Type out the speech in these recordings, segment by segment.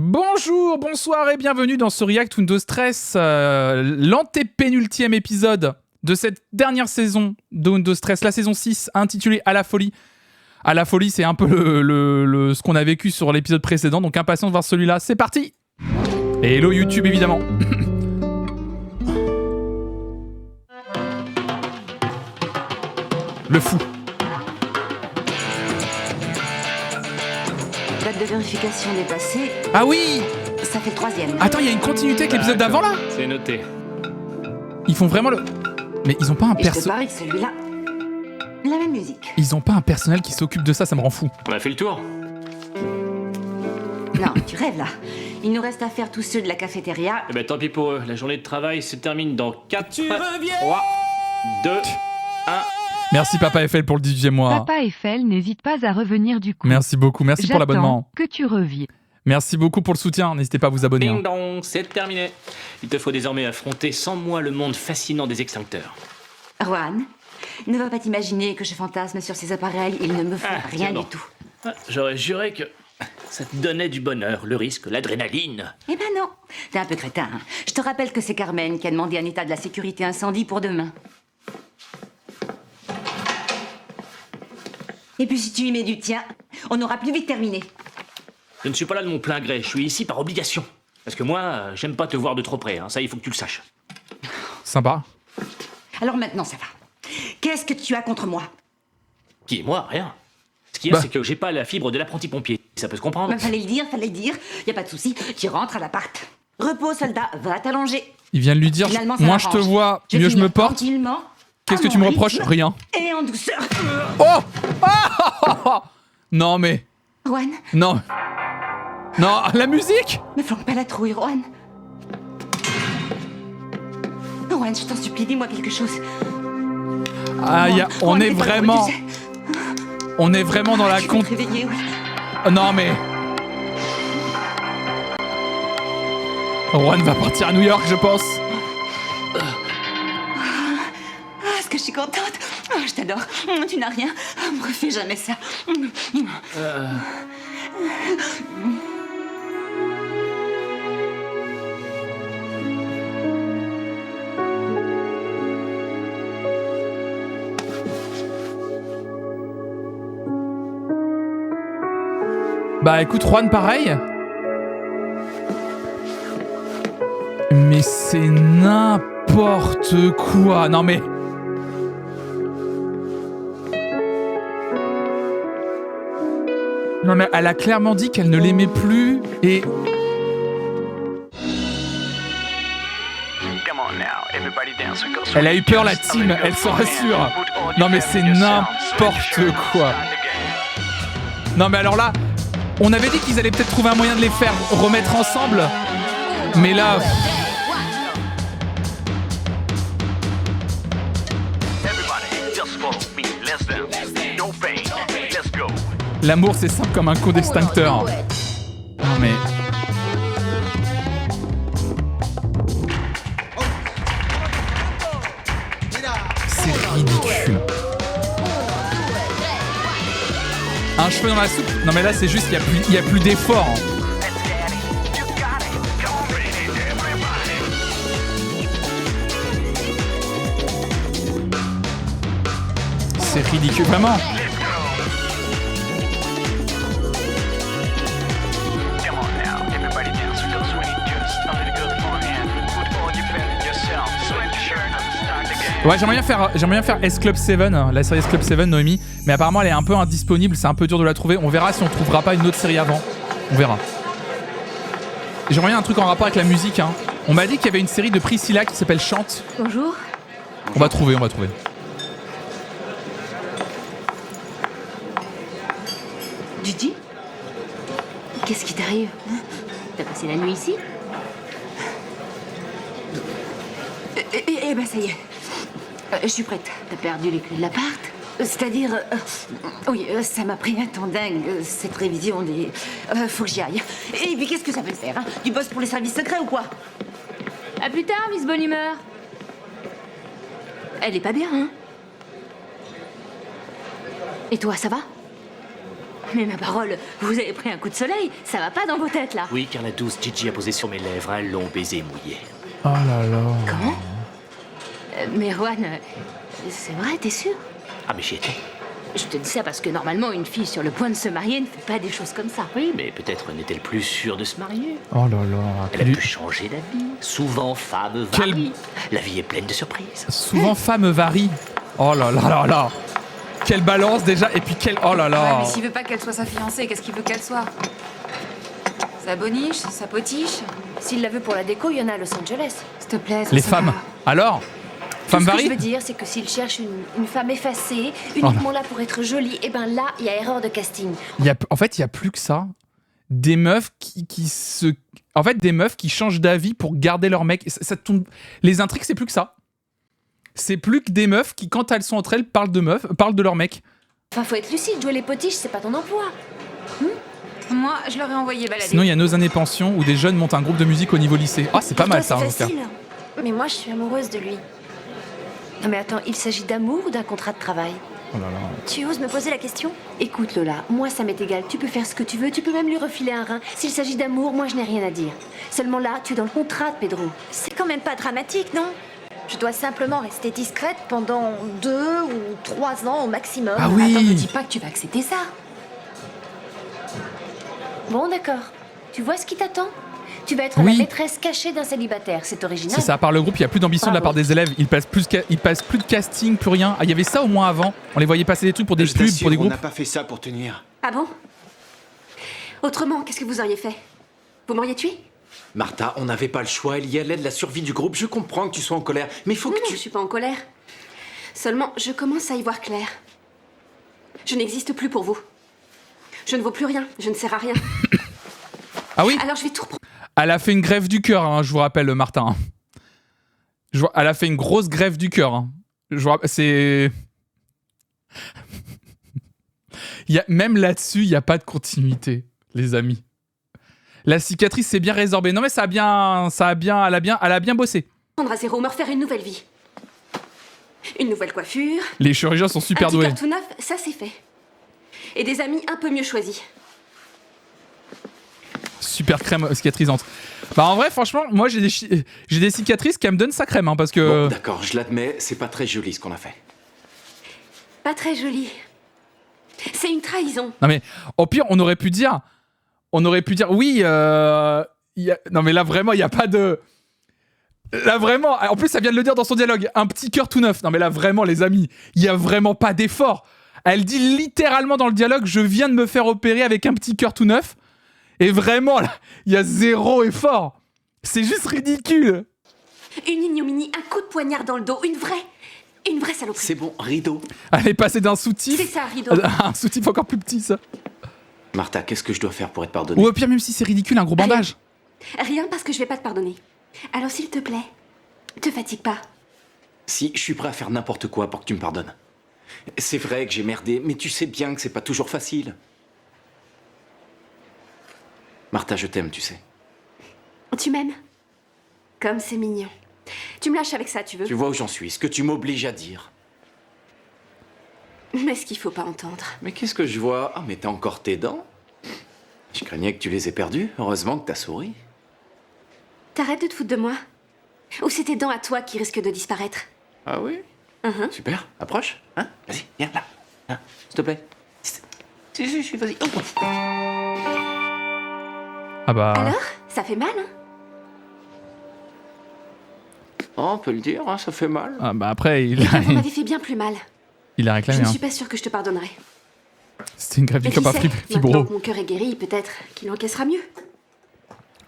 Bonjour, bonsoir et bienvenue dans ce React Windows Stress, l'antépénultième épisode de cette dernière saison de Windows Stress, la saison 6, intitulée À la folie. À la folie, c'est un peu ce qu'on a vécu sur l'épisode précédent, donc impatient de voir celui-là. C'est parti! Et hello YouTube, évidemment. Le fou. Date de vérification dépassée. Ah oui! Ça fait le 3e. Attends, il y a une continuité avec l'épisode d'avant, là? C'est noté. Ils font vraiment le... Mais ils ont pas un Et je te perso... parie que celui-là, la même musique. Ils ont pas un personnel qui s'occupe de ça, ça me rend fou. On a fait le tour. Non, tu rêves là. Il nous reste à faire tous ceux de la cafétéria. Eh ben tant pis pour eux, la journée de travail se termine dans 4, Tu reviens 3, 2, 1. Merci Papa Eiffel pour le 18e mois. Papa Eiffel n'hésite pas à revenir du coup. Merci beaucoup, merci pour l'abonnement. J'attends que tu reviennes. Merci beaucoup pour le soutien, n'hésitez pas à vous abonner. Ding dong, c'est terminé. Il te faut désormais affronter sans moi le monde fascinant des extincteurs. Juan, ne va pas t'imaginer que je fantasme sur ces appareils. Ils ne me font rien c'est bon. du tout. Ah, j'aurais juré que ça te donnait du bonheur, le risque, l'adrénaline. Eh ben non, t'es un peu crétin. Hein. Je te rappelle que c'est Carmen qui a demandé un état de la sécurité incendie pour demain. Et puis si tu y mets du tien, on aura plus vite terminé. Je ne suis pas là de mon plein gré, je suis ici par obligation. Parce que moi, j'aime pas te voir de trop près, hein. Ça il faut que tu le saches. Sympa. Alors maintenant ça va. Qu'est-ce que tu as contre moi? Qui, moi, rien. Ce qu'il y a, Bah. c'est que j'ai pas la fibre de l'apprenti pompier. Ça peut se comprendre. Ben, fallait le dire. Y a pas de souci. Tu rentres à l'appart. Repos, soldat, va t'allonger. Il vient de lui dire, Finalement, ça moi je te m'arrange. vois, Je mieux vais je me finir porte. tranquillement, Qu'est-ce à que tu me mon reproches? rythme Rien. Et en douceur. Oh ah Non mais... Juan, Non. Non, la musique. ne flanque pas la trouille, Juan. Juan, je t'en supplie, dis-moi quelque chose. Ah, on Juan, est fais pas le vraiment... bruit, tu sais. On est vraiment dans la Je vais compte... te réveiller, oui. Non mais... Juan va partir à New York, je pense. Ah, est-ce que je suis contente? Ah, je t'adore. Tu n'as rien. Ah, me refais jamais ça. Bah écoute, Juan, pareil. Mais c'est n'importe quoi. Non mais... Non mais elle a clairement dit qu'elle ne l'aimait plus et... Elle a eu peur la team, elle se rassure. Non mais c'est n'importe quoi. Non mais alors là, on avait dit qu'ils allaient peut-être trouver un moyen de les faire remettre ensemble. Mais là... L'amour c'est simple comme un coup d'extincteur. Non mais... C'est ridicule. Un cheveu dans la soupe? Non mais là c'est juste qu'il y a plus d'effort. C'est ridicule, vraiment. Ouais, j'aimerais bien faire S Club 7, la série S Club 7, Noémie, mais apparemment elle est un peu indisponible, c'est un peu dur de la trouver. On verra si on trouvera pas une autre série avant. On verra. J'aimerais bien un truc en rapport avec la musique, hein. On m'a dit qu'il y avait une série de Priscilla qui s'appelle Chante. Bonjour. On va trouver. Gigi? Qu'est-ce qui t'arrive? Hein? T'as passé la nuit ici? Eh ben ça y est. Je suis prête. T'as perdu les clés de l'appart? C'est-à-dire... oui, ça m'a pris un temps dingue, cette révision des... faut que j'y aille. Et puis qu'est-ce que ça peut faire, hein? Du boss pour les services secrets ou quoi? À plus tard, Miss Bonne Humeur. Elle est pas bien, hein? Et toi, ça va? Mais ma parole, vous avez pris un coup de soleil, ça va pas dans vos têtes là. Oui, car la douce Gigi a posé sur mes lèvres un long baiser mouillé. Oh là là. Comment Mais Juan, c'est vrai, t'es sûr? Ah, mais j'y étais. Je te dis ça parce que normalement, une fille sur le point de se marier ne fait pas des choses comme ça. Oui, mais peut-être n'est-elle plus sûre de se marier. Oh là là. Elle a pu changer d'avis. Souvent, femme varie. La vie est pleine de surprises. Souvent, femme varie. Oh là là là là. Quelle balance déjà. Et puis quelle... Oh là Ouais, là. mais s'il veut pas qu'elle soit sa fiancée, qu'est-ce qu'il veut qu'elle soit? Sa boniche, sa potiche? S'il la veut pour la déco, il y en a à Los Angeles. S'il te plaît, ça Les sera- femmes. Alors Tout Femme ce que varie je veux dire, c'est que s'il cherche une femme effacée, uniquement là pour être jolie, et ben là, il y a erreur de casting. En fait, il y a plus que ça. Des meufs qui se... En fait, des meufs qui changent d'avis pour garder leur mec. Ça tourne... Les intrigues, c'est plus que ça. C'est plus que des meufs qui, quand elles sont entre elles, parlent de leur mec. Enfin, faut être lucide, jouer les potiches, c'est pas ton emploi. Moi, je l'aurais envoyé balader. Sinon, il y a Nos années pension où des jeunes montent un groupe de musique au niveau lycée. Ah, c'est pas Pour mal toi, ça, en c'est tout cas. facile. Mais moi, je suis amoureuse de lui. Non mais attends, il s'agit d'amour ou d'un contrat de travail? Oh là là. Tu oses me poser la question? Écoute Lola, moi ça m'est égal, tu peux faire ce que tu veux, tu peux même lui refiler un rein. S'il s'agit d'amour, moi je n'ai rien à dire. Seulement là, tu es dans le contrat de Pedro. C'est quand même pas dramatique, non? Je dois simplement rester discrète pendant 2 ou 3 ans au maximum. Ah oui. Attends, me dis pas que tu vas accepter ça. Bon d'accord, tu vois ce qui t'attend? Tu vas être Oui. la maîtresse cachée d'un célibataire, c'est original. C'est ça, par le groupe, il n'y a plus d'ambition de la part des élèves. Ils passent plus de casting, plus rien. Ah, il y avait ça au moins avant. On les voyait passer des trucs pour des Je pubs, t'assure, pour des on groupes. n'a pas fait ça pour tenir. Ah bon? Autrement, qu'est-ce que vous auriez fait? Vous m'auriez tué? Martha, on n'avait pas le choix. Il y allait de la survie du groupe. Je comprends que tu sois en colère, mais il faut Non, que non, tu... je suis pas en colère. Seulement, je commence à y voir clair. Je n'existe plus pour vous. Je ne vaux plus rien, je ne sers à rien. Ah oui. Alors je vais tout reprendre. Elle a fait une grève du cœur, hein, je vous rappelle, Martin. Elle a fait une grosse grève du cœur. Hein. C'est... Même là-dessus, il n'y a pas de continuité, les amis. La cicatrice s'est bien résorbée. Non mais elle a bien bossé. À zéro, me refaire une nouvelle vie. Une nouvelle coiffure. Les chirurgiens sont super un petit doués. cœur tout neuf, ça c'est fait. Et des amis un peu mieux choisis. Super crème cicatrisante. Bah en vrai, franchement, moi j'ai des cicatrices qui me donnent sa crème, hein, parce que... Bon, d'accord, je l'admets, c'est pas très joli ce qu'on a fait. Pas très joli. C'est une trahison. Non mais, au pire, on aurait pu dire, oui, non mais là vraiment, il n'y a pas de... Là vraiment, en plus ça vient de le dire dans son dialogue, un petit cœur tout neuf. Non mais là vraiment les amis, il n'y a vraiment pas d'effort. Elle dit littéralement dans le dialogue, je viens de me faire opérer avec un petit cœur tout neuf. Et vraiment, là, il y a zéro effort. C'est juste ridicule. Une ignominie, un coup de poignard dans le dos, une vraie saloperie. C'est bon, rideau. Elle est passée d'un soutif C'est ça, rideau. à un soutif encore plus petit, ça. Martha, qu'est-ce que je dois faire pour être pardonné? Ou au pire, même si c'est ridicule, un gros bandage. Rien parce que je vais pas te pardonner. Alors s'il te plaît, te fatigue pas. Si, je suis prêt à faire n'importe quoi pour que tu me pardonnes. C'est vrai que j'ai merdé, mais tu sais bien que c'est pas toujours facile. Martha, je t'aime, tu sais. Tu m'aimes? Comme c'est mignon. Tu me lâches avec ça, tu veux? Tu vois où j'en suis, ce que tu m'obliges à dire. Mais ce qu'il faut pas entendre. Mais qu'est-ce que je vois? Ah, mais t'as encore tes dents? Je craignais que tu les aies perdues. Heureusement que t'as souri. T'arrêtes de te foutre de moi? Ou c'est tes dents à toi qui risquent de disparaître? Ah oui? Super, approche. Hein? Vas-y, viens là. Hein, s'il te plaît. Si, vas-y. Oh. Ah bah... Alors? Ça fait mal, hein? Oh, on peut le dire, hein, ça fait mal. Ah bah après, il On m'avait fait bien plus mal. a Je réclamé. ne Hein. suis pas sûre que je te pardonnerai. C'était une grève Mais du qui cœur, pas sait, fibro. maintenant que mon cœur est guéri, peut-être qu'il encaissera mieux.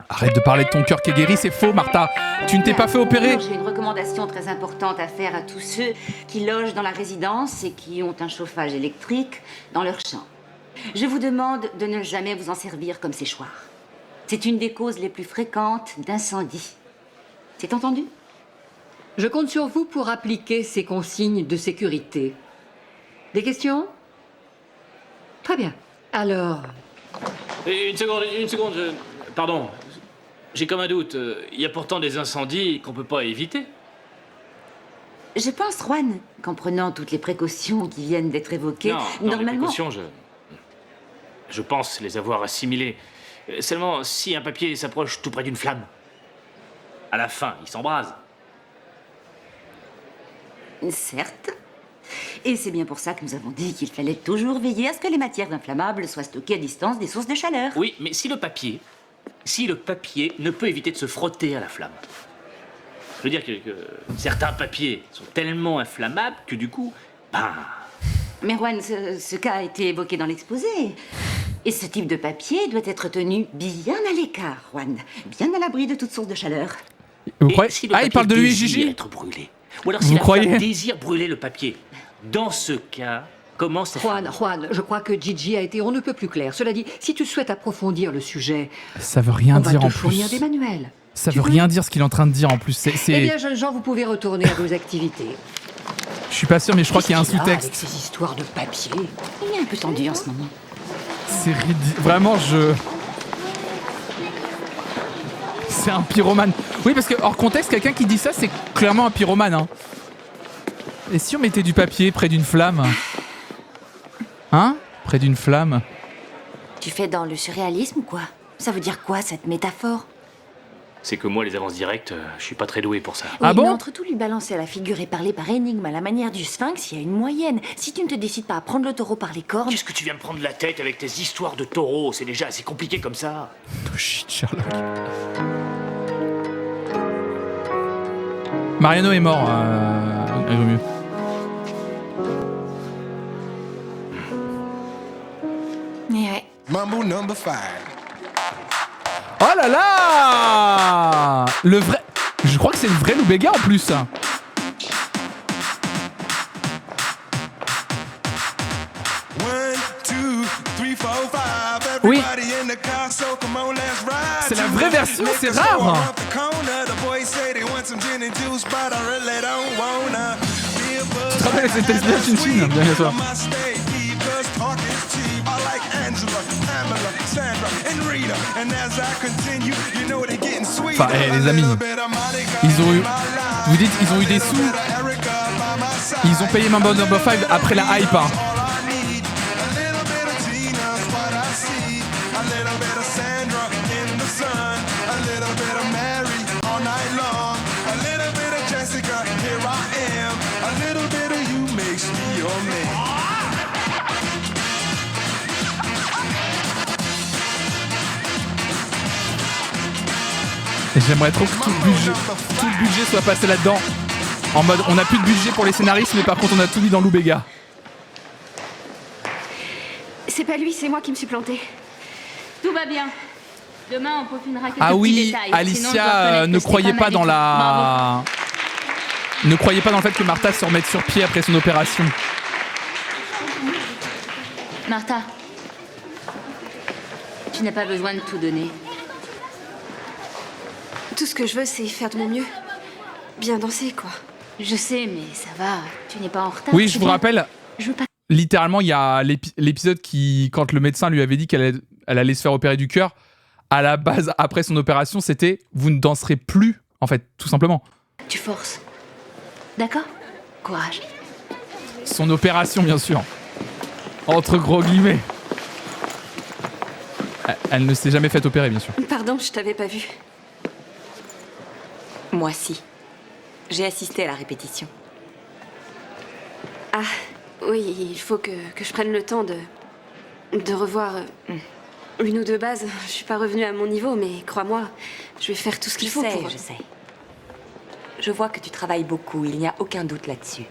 Arrête de parler de ton cœur qui est guéri, c'est faux, Martha. Tu ne t'es pas fait opérer. J'ai une recommandation très importante à faire à tous ceux qui logent dans la résidence et qui ont un chauffage électrique dans leur chambre. Je vous demande de ne jamais vous en servir comme séchoir. C'est une des causes les plus fréquentes d'incendie. C'est entendu? Je compte sur vous pour appliquer ces consignes de sécurité. Des questions? Très bien. Alors, Une seconde, pardon. J'ai comme un doute. Il y a pourtant des incendies qu'on peut pas éviter. Je pense, Juan, qu'en prenant toutes les précautions qui viennent d'être évoquées, Non, les normalement... précautions, Je pense les avoir assimilés. Seulement, si un papier s'approche tout près d'une flamme, à la fin, il s'embrase. Certes. Et c'est bien pour ça que nous avons dit qu'il fallait toujours veiller à ce que les matières inflammables soient stockées à distance des sources de chaleur. Oui, mais si le papier ne peut éviter de se frotter à la flamme. Je veux dire que certains papiers sont tellement inflammables que du coup, Mais Juan, ce cas a été évoqué dans l'exposé. Et ce type de papier doit être tenu bien à l'écart, Juan. Bien à l'abri de toute source de chaleur. Vous croyez... si le Ah, il papier parle de lui et désire Gigi. être brûlé, ou alors si Vous la croyez flamme désire brûler le papier, dans ce cas, comment ça Juan, je crois que Gigi a été on ne peut plus clair. Cela dit, si tu souhaites approfondir le sujet, Ça veut rien on va dire te en fournir plus. des manuels. Ça Tu veut veux rien dire ce qu'il est en train de dire en plus. Eh bien, jeunes gens, vous pouvez retourner à vos activités. Je suis pas sûr, mais je crois qu'il y a un Qu'est-ce qu'il sous-texte. avec ces histoires de papier. Il est un peu tendu en ce moment. C'est ridicule. Vraiment, c'est un pyromane. Oui, parce que hors contexte, quelqu'un qui dit ça, c'est clairement un pyromane. Hein. Et si on mettait du papier près d'une flamme? Hein? Près d'une flamme? Tu fais dans le surréalisme ou quoi? Ça veut dire quoi, cette métaphore? C'est que moi, les avances directes, je suis pas très doué pour ça. Ah Oui, bon? mais entre tout lui balancer à la figure et parler par énigme à la manière du sphinx, il y a une moyenne. Si tu ne te décides pas à prendre le taureau par les cornes... Qu'est-ce que tu viens me prendre la tête avec tes histoires de taureaux? C'est déjà assez compliqué comme ça. Oh shit, Sherlock. Mariano est mort. Il vaut mieux. Ouais. Mambo number 5. Oh là là! Le vrai... Je crois que c'est le vrai Lou Bega en plus. Oui. C'est la vraie version, c'est rare. Tu te rappelles cette espèce de chin-chin? Bien sûr. Enfin, les amis, ils ont eu... Vous dites, ils ont eu des sous. Ils ont payé Mambo No. 5 après la hype. Hein. Et j'aimerais trop que tout le budget soit passé là-dedans. En mode, on n'a plus de budget pour les scénaristes, mais par contre, on a tout mis dans Lou Bega. C'est pas lui, c'est moi qui me suis plantée. Tout va bien. Demain, on peaufinera quelques Ah petits oui, détails. Sinon, je dois Alicia, reconnaître ne que c'était croyez pas mal dans du tout. Bravo. Ne croyez pas dans le fait que Martha se remette sur pied après son opération. Martha, tu n'as pas besoin de tout donner. Tout ce que je veux, c'est faire de mon mieux. Bien danser, quoi. Je sais, mais ça va. Tu n'es pas en retard. Oui, c'est je vous bien. rappelle, Je veux pas. littéralement, il y a l'épisode qui, quand le médecin lui avait dit qu'elle allait se faire opérer du cœur, à la base, après son opération, c'était « vous ne danserez plus », en fait, tout simplement. Tu forces. D'accord? Courage. Son opération, bien sûr. Entre gros guillemets. Elle ne s'est jamais fait opérer, bien sûr. Pardon, je t'avais pas vu. Moi, si. J'ai assisté à la répétition. Ah, oui, il faut que je prenne le temps de revoir une ou deux bases. Je suis pas revenue à mon niveau, mais crois-moi, je vais faire tout ce qu'il faut pour... Je sais. Je vois que tu travailles beaucoup, il n'y a aucun doute là-dessus.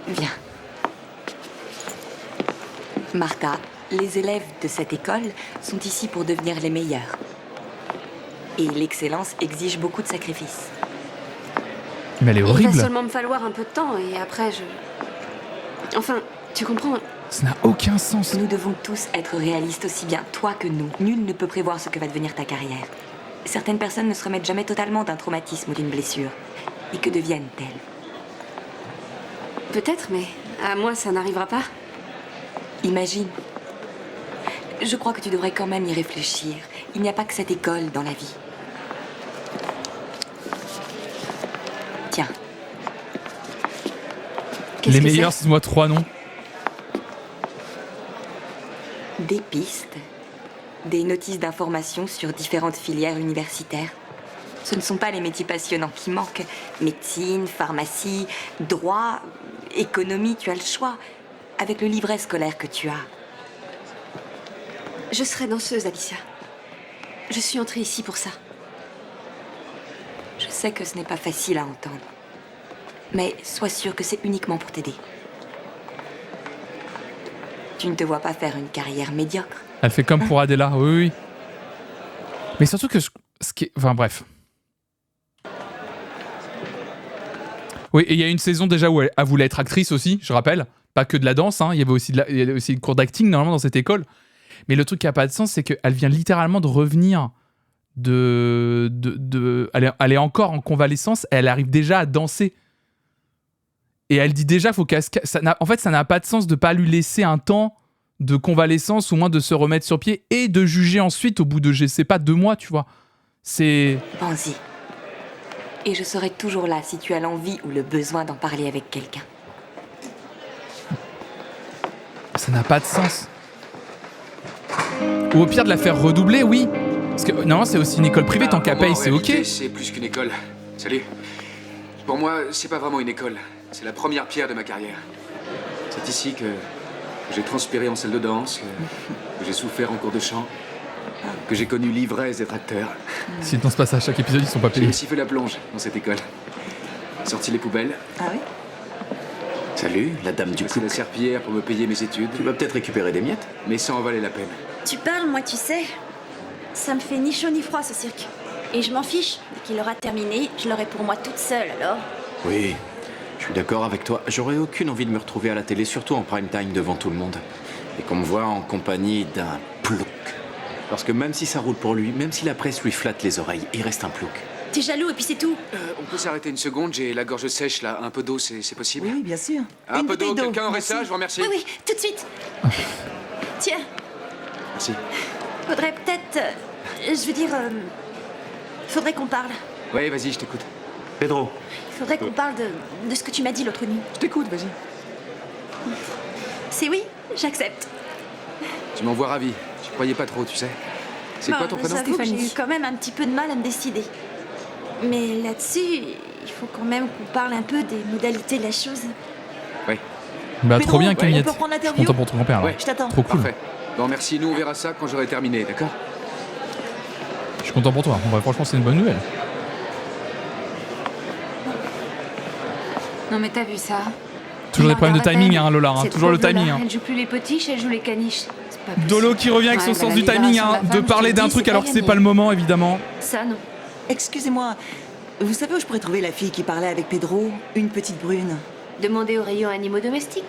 Viens. Martha, les élèves de cette école sont ici pour devenir les meilleurs. Et l'excellence exige beaucoup de sacrifices. Mais elle est Il horrible. va seulement me falloir un peu de temps et après Enfin, tu comprends? Ça n'a aucun sens. Nous devons tous être réalistes aussi bien toi que nous. Nul ne peut prévoir ce que va devenir ta carrière. Certaines personnes ne se remettent jamais totalement d'un traumatisme ou d'une blessure. Et que deviennent-elles? Peut-être, mais à moi, ça n'arrivera pas. Imagine. Je crois que tu devrais quand même y réfléchir. Il n'y a pas que cette école dans la vie. Tiens. Les meilleurs, c'est moi 3 noms. Des pistes, des notices d'information sur différentes filières universitaires. Ce ne sont pas les métiers passionnants qui manquent. Médecine, pharmacie, droit, économie, tu as le choix. Avec le livret scolaire que tu as. Je serai danseuse, Alicia. Je suis entrée ici pour ça. Je sais que ce n'est pas facile à entendre. Mais sois sûre que c'est uniquement pour t'aider. Tu ne te vois pas faire une carrière médiocre. Elle fait comme pour Adela, oui. Mais surtout que... Enfin bref. Oui, et il y a une saison déjà où elle voulait être actrice aussi, je rappelle. Pas que de la danse, hein. Il y avait aussi une cours d'acting normalement dans cette école. Mais le truc qui n'a pas de sens, c'est qu'elle vient littéralement de revenir elle est encore en convalescence, elle arrive déjà à danser. Et elle dit déjà, faut en fait, ça n'a pas de sens de pas lui laisser un temps de convalescence, ou moins de se remettre sur pied, et de juger ensuite au bout de, je sais pas, 2 mois, tu vois. C'est... Pense-y. Et je serai toujours là si tu as l'envie ou le besoin d'en parler avec quelqu'un. Ça n'a pas de sens. Ou au pire de la faire redoubler, oui. Parce que non, c'est aussi une école privée, tant qu'à paye, c'est ok. C'est plus qu'une école. Salut. Pour moi, c'est pas vraiment une école. C'est la première pierre de ma carrière. C'est ici que j'ai transpiré en salle de danse, que j'ai souffert en cours de chant, que j'ai connu l'ivresse d'être acteur. S'ils dansent pas ça à chaque épisode, ils sont pas payés. J'ai aussi fait la plonge dans cette école. Sorti les poubelles. Ah oui? Salut, la dame du coup. La serpillière pour me payer mes études. Tu vas peut-être récupérer des miettes. Mais ça en valait la peine. Tu parles, moi, tu sais. Ça me fait ni chaud ni froid, ce cirque. Et je m'en fiche. Dès qu'il aura terminé, je l'aurai pour moi toute seule, alors. Oui, je suis d'accord avec toi. J'aurais aucune envie de me retrouver à la télé, surtout en prime time devant tout le monde. Et qu'on me voit en compagnie d'un plouc. Parce que même si ça roule pour lui, même si la presse lui flatte les oreilles, il reste un plouc. T'es jaloux et puis c'est tout. On peut s'arrêter une seconde, j'ai la gorge sèche là. Un peu d'eau, c'est possible? Oui, bien sûr. Un peu d'eau, quelqu'un aurait ça, je vous remercie. Oui, oui, tout de suite. Tiens. Merci. Faudrait peut-être... je veux dire... faudrait qu'on parle. Oui, vas-y, je t'écoute. Pedro. Il faudrait qu'on parle de ce que tu m'as dit l'autre nuit. Je t'écoute, vas-y. C'est oui, j'accepte. Tu m'envoies ravi. Je croyais pas trop, tu sais. C'est quoi ton prénom? J'avoue que j'ai eu quand même un petit peu de mal à me décider. Mais là-dessus, il faut quand même qu'on parle un peu des modalités de la chose. Oui. Bah trop bien, Camillette. On peut prendre Je suis l'interview. content pour ton grand-père. Ouais, je t'attends. Trop cool. Parfait. Bon, merci. Nous, on verra ça quand j'aurai terminé, d'accord? Je suis content pour toi. Bon, bah, franchement, c'est une bonne nouvelle. Non mais t'as vu ça? Toujours des problèmes de timing, hein, Lola. Hein. C'est Toujours le trop timing. Lola. Hein. Elle joue plus les potiches, elle joue les caniches. C'est pas possible. Dolo qui revient avec son Ouais, sens bah, du la timing, libération hein, de la de femme, parler je te d'un dis, truc c'est alors pas que c'est gagné. pas le moment, évidemment. Ça, non. Excusez-moi, vous savez où je pourrais trouver la fille qui parlait avec Pedro? Une petite brune. Demandez au rayon animaux domestiques.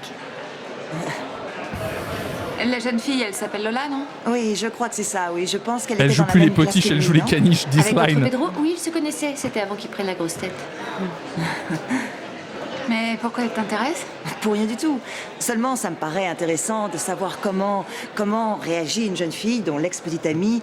La jeune fille, elle s'appelle Lola, non? Oui, je crois que c'est ça, oui. Je pense qu'elle Elle était joue dans la plus les même classe potiches, que elle lui, joue les non? caniches, Avec votre Disline. Pedro, oui, ils se connaissaient. C'était avant qu'ils prennent la grosse tête. Mais pourquoi elle t'intéresse? Pour rien du tout. Seulement, ça me paraît intéressant de savoir comment réagit une jeune fille dont l'ex-petite amie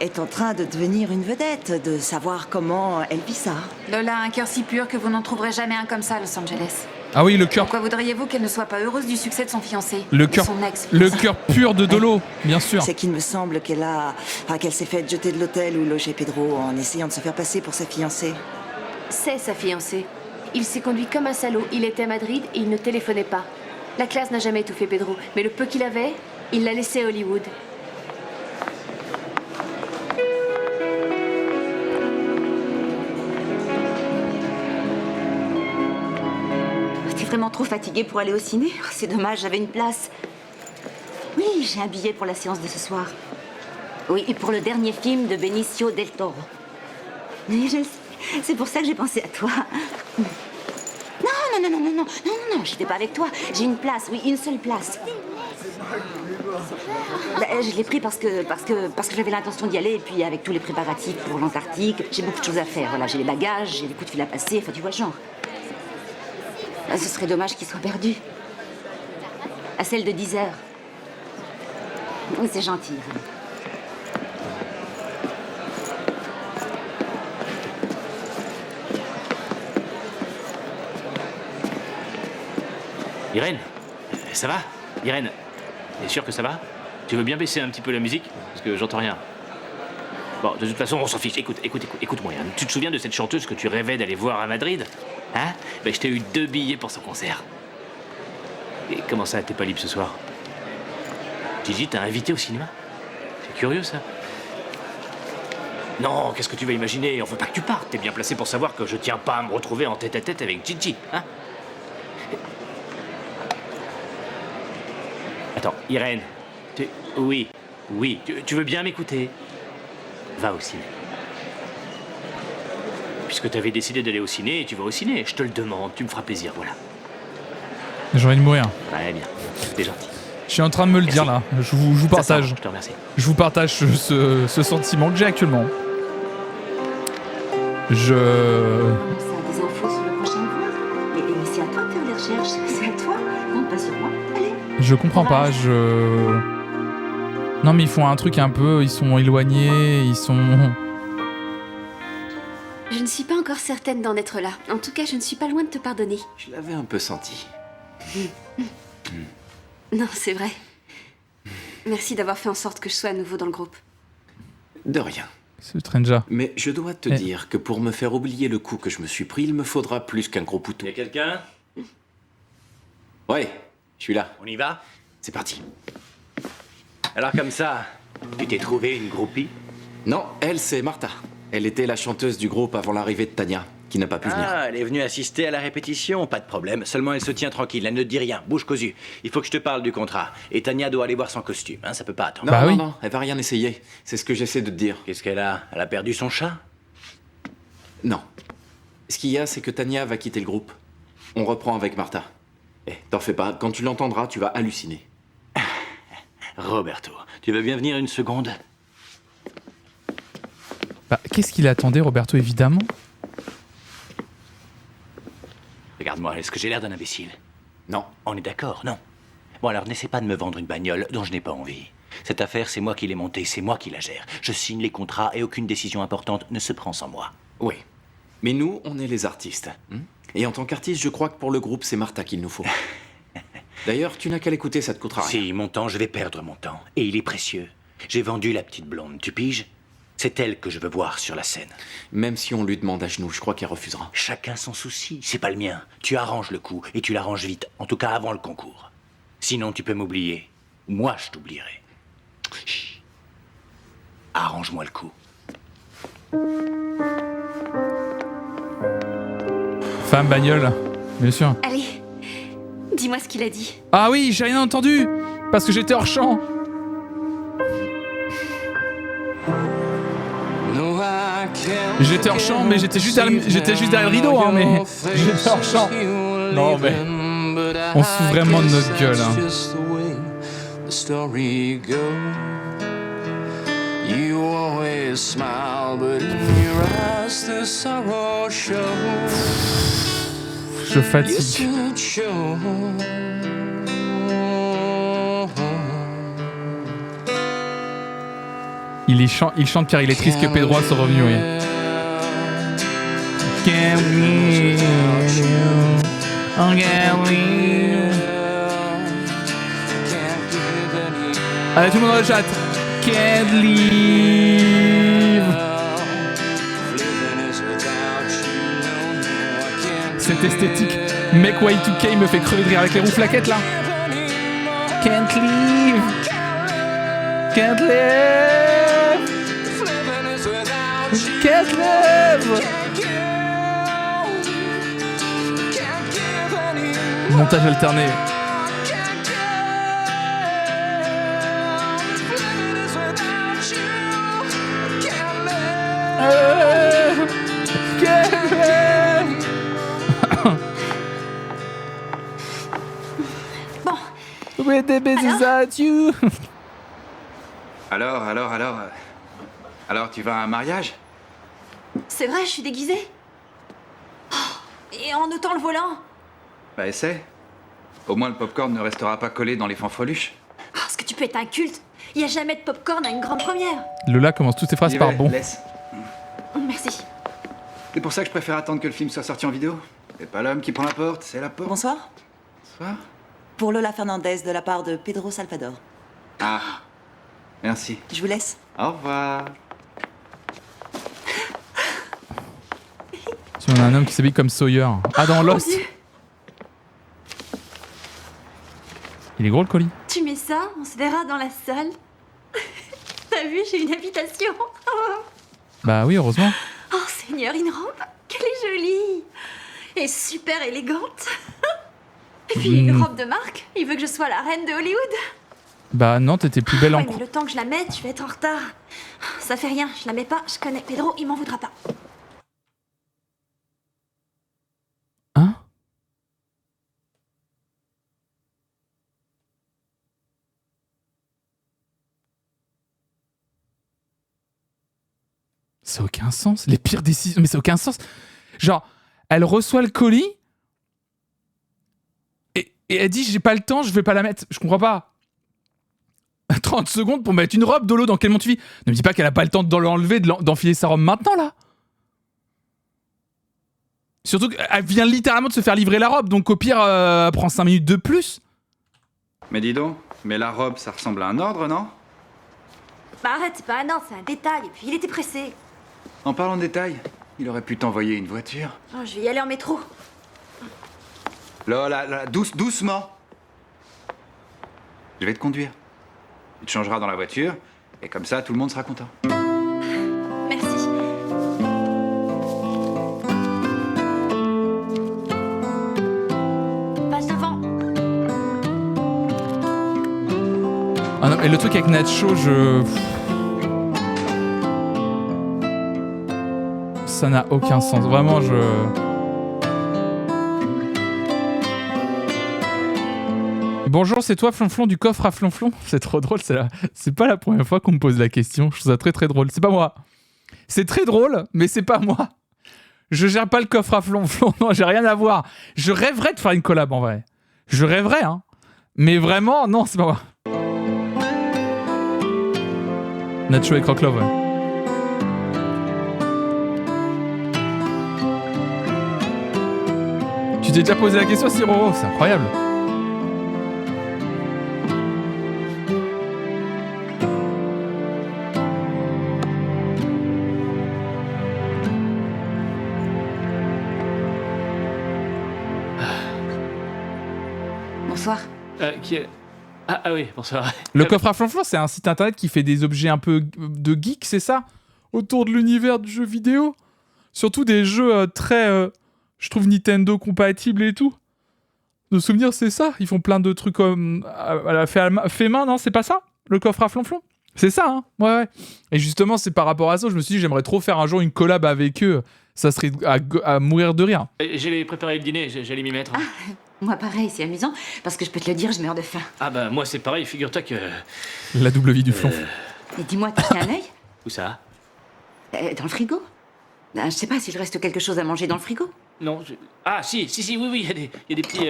est en train de devenir une vedette, de savoir comment elle vit ça. Lola a un cœur si pur que vous n'en trouverez jamais un comme ça à Los Angeles. Ah oui, le cœur. Pourquoi voudriez-vous qu'elle ne soit pas heureuse du succès de son fiancé? Le De cœur. son ex. Le cœur pur de Dolo, bien sûr. C'est qu'il me semble qu'elle s'est fait jeter de l'hôtel où logeait Pedro en essayant de se faire passer pour sa fiancée. C'est sa fiancée. Il s'est conduit comme un salaud. Il était à Madrid et il ne téléphonait pas. La classe n'a jamais étouffé Pedro, mais le peu qu'il avait, il l'a laissé à Hollywood. T'es vraiment trop fatiguée pour aller au ciné? C'est dommage, j'avais une place. Oui, j'ai un billet pour la séance de ce soir. Oui, et pour le dernier film de Benicio del Toro. Oui, je le sais. C'est pour ça que j'ai pensé à toi. Non, j'étais pas avec toi. J'ai une place, oui, une seule place. Je l'ai pris parce que j'avais l'intention d'y aller, et puis avec tous les préparatifs pour l'Antarctique, j'ai beaucoup de choses à faire. Voilà, j'ai les bagages, j'ai les coups de fil à passer, enfin tu vois le genre. Ce serait dommage qu'il soit perdu. À celle de 10 heures. Oui, c'est gentil. Irène, ça va? Irène, t'es sûre que ça va? Tu veux bien baisser un petit peu la musique? Parce que j'entends rien. Bon, de toute façon, on s'en fiche. Écoute-moi. Hein. Tu te souviens de cette chanteuse que tu rêvais d'aller voir à Madrid? Hein? Ben, je t'ai eu 2 billets pour son concert. Et comment ça, t'es pas libre ce soir? Gigi t'a invité au cinéma? C'est curieux, ça. Non, qu'est-ce que tu vas imaginer? On veut pas que tu partes. T'es bien placé pour savoir que je tiens pas à me retrouver en tête-à-tête avec Gigi, hein? Attends, Irène. Oui. Tu veux bien m'écouter? Va au ciné. Puisque t'avais décidé d'aller au ciné, tu vas au ciné. Je te le demande, tu me feras plaisir, voilà. J'ai envie de mourir. Ouais, bien. T'es gentil. Je suis en train de me le dire là. Je vous partage. Je te remercie. Je vous partage ce sentiment que j'ai actuellement. Ça a des infos sur le prochain vol. Mais c'est à toi de faire les recherches. C'est à toi. Compte pas sur moi. Allez. Je comprends pas. Non mais ils font un truc un peu. Ils sont éloignés. Ils sont. Je ne suis pas encore certaine d'en être là. En tout cas, je ne suis pas loin de te pardonner. Je l'avais un peu senti. Non, c'est vrai. Merci d'avoir fait en sorte que je sois à nouveau dans le groupe. De rien. C'est Strange. Mais je dois te dire que pour me faire oublier le coup que je me suis pris, il me faudra plus qu'un gros poutou. Y'a quelqu'un? Ouais, je suis là. On y va? C'est parti. Alors comme ça, tu t'es trouvé une groupie? Non, elle, c'est Martha. Elle était la chanteuse du groupe avant l'arrivée de Tania, qui n'a pas pu venir. Ah, elle est venue assister à la répétition, pas de problème. Seulement elle se tient tranquille, elle ne dit rien, bouge cosu. Il faut que je te parle du contrat. Et Tania doit aller voir son costume, hein, ça peut pas attendre. Non, elle va rien essayer. C'est ce que j'essaie de te dire. Qu'est-ce qu'elle a? Elle a perdu son chat? Non. Ce qu'il y a, c'est que Tania va quitter le groupe. On reprend avec Martha. T'en fais pas, quand tu l'entendras, tu vas halluciner. Roberto, tu veux bien venir une seconde? Bah, qu'est-ce qu'il attendait, Roberto, évidemment? Regarde-moi, est-ce que j'ai l'air d'un imbécile? Non. On est d'accord, non? Bon alors, n'essaie pas de me vendre une bagnole dont je n'ai pas envie. Cette affaire, c'est moi qui l'ai montée, c'est moi qui la gère. Je signe les contrats et aucune décision importante ne se prend sans moi. Oui. Mais nous, on est les artistes. Et en tant qu'artiste, je crois que pour le groupe, c'est Martha qu'il nous faut. D'ailleurs, tu n'as qu'à l'écouter, ça te coûtera rien. Si, mon temps, je vais perdre mon temps. Et il est précieux. J'ai vendu la petite blonde, tu piges? C'est elle que je veux voir sur la scène. Même si on lui demande à genoux, je crois qu'elle refusera. Chacun son souci, c'est pas le mien. Tu arranges le coup, et tu l'arranges vite, en tout cas avant le concours. Sinon, tu peux m'oublier. Moi, je t'oublierai. Chut. Arrange-moi le coup. Femme bagnole, bien sûr. Allez, dis-moi ce qu'il a dit. Ah oui, j'ai rien entendu parce que j'étais hors champ. J'étais hors champ, mais j'étais juste derrière le rideau, hein, mais j'étais hors champ. Non, mais on se fout vraiment de notre gueule. Hein. Je fatigue. Il chante car il est triste que Pedro soit revenu, oui. Allez, tout le monde dans le chat. Can't leave. Cette esthétique Make Y2K me fait crever de rire avec les roues flaquettes là. Can't leave. Can't live. Can't live. Montage alterné. Bon. With the business at you. Alors, tu vas à un mariage? C'est vrai, je suis déguisée. Oh, et en ôtant le volant. Bah, essaie. Au moins, le popcorn ne restera pas collé dans les fanfreluches. Oh, est-ce que tu peux être un culte? Il n'y a jamais de popcorn à une grande première. Lola commence toutes ses phrases par bon. Laisse. Merci. C'est pour ça que je préfère attendre que le film soit sorti en vidéo. C'est pas l'homme qui prend la porte, c'est la porte. Bonsoir. Bonsoir. Pour Lola Fernandez, de la part de Pedro Salvador. Ah, Merci. Je vous laisse. Au revoir. Si on a un homme qui s'habille comme Sawyer. Ah, dans Lost. Dieu. Il est gros le colis. Tu mets ça, on se verra dans la salle. T'as vu, j'ai une invitation. Bah oui, heureusement. Oh Seigneur, une robe. Qu'elle est jolie. Et super élégante. Et puis une robe de marque. Il veut que je sois la reine de Hollywood. Bah non, t'étais plus belle en Ouais, cou. mais le temps que je la mette, je vais être en retard. Ça fait rien, je la mets pas, je connais Pedro, il m'en voudra pas. Hein? Ça n'a aucun sens. Les pires décisions. Mais ça n'a aucun sens. Genre, elle reçoit le colis et elle dit j'ai pas le temps, je vais pas la mettre. Je comprends pas. 30 secondes pour mettre une robe Dolo, dans quel monde tu vis? Ne me dis pas qu'elle a pas le temps de l'enlever, d'enfiler sa robe maintenant là. Surtout qu'elle vient littéralement de se faire livrer la robe, donc au pire, elle prend 5 minutes de plus. Mais dis donc, mais la robe, ça ressemble à un ordre, non? Bah arrête, c'est pas un ordre, c'est un détail. Et puis il était pressé. En parlant de détails, il aurait pu t'envoyer une voiture. Oh, je vais y aller en métro. Là, doucement. Je vais te conduire. Tu te changeras dans la voiture, et comme ça, tout le monde sera content. Merci. Passe devant. Ah non, et le truc avec Nacho, ça n'a aucun sens. Vraiment, Bonjour, c'est toi Flonflon du coffre à Flonflon? C'est trop drôle, c'est pas la première fois qu'on me pose la question. Je trouve ça très très drôle. C'est pas moi. C'est très drôle, mais c'est pas moi. Je gère pas le coffre à Flonflon, non, j'ai rien à voir. Je rêverais de faire une collab en vrai. Je rêverais, hein. Mais vraiment, non, c'est pas moi. Nacho et Croc-Love, ouais. Tu t'es déjà posé la question, Siroro? C'est incroyable. Bonsoir. Ah oui, bonsoir. Le coffre à Flonflon, c'est un site internet qui fait des objets un peu de geek, c'est ça? Autour de l'univers du jeu vidéo. Surtout des jeux très, je trouve, Nintendo compatibles et tout. De souvenir, c'est ça. Ils font plein de trucs comme fait main, non? C'est pas ça? Le coffre à Flonflon? C'est ça, hein? Ouais. Et justement, c'est par rapport à ça, je me suis dit, j'aimerais trop faire un jour une collab avec eux. Ça serait à mourir de rire. J'ai préparé le dîner, j'allais m'y mettre. Ah, moi pareil, c'est amusant, parce que je peux te le dire, je meurs de faim. Ah bah moi c'est pareil, figure-toi que... La double vie du Flonflon. Et dis-moi, t'as un œil? Où ça? Dans le frigo? Je sais pas s'il reste quelque chose à manger dans le frigo. Non, Ah si, oui, il y a des petits...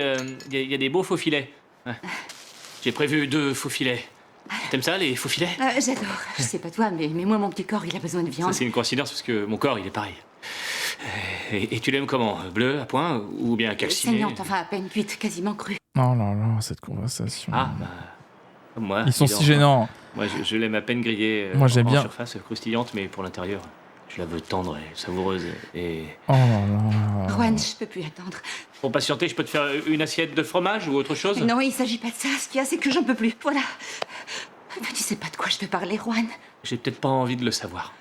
Il y a des beaux faux filets. Ouais. J'ai prévu 2 faux filets. T'aimes ça, les faux filets? J'adore. Je sais pas toi, mais moi, mon petit corps, il a besoin de viande. Ça, c'est une coïncidence parce que mon corps, il est pareil. Et tu l'aimes comment? Bleu, à point, ou bien calciné? Saignante, enfin à peine cuite, quasiment crue. Oh là là, cette conversation. Ah, bah... Moi, ils sont si gênants. Moi, je l'aime à peine grillée. Moi, j'aime bien. Surface croustillante, mais pour l'intérieur, je la veux tendre et savoureuse. Et... Oh là là. Juan, je peux plus attendre. Pour patienter, je peux te faire une assiette de fromage ou autre chose? Non, il s'agit pas de ça. Ce qu'il y a, c'est que j'en peux plus. Voilà. Tu sais pas de quoi je veux parler, Juan. J'ai peut-être pas envie de le savoir.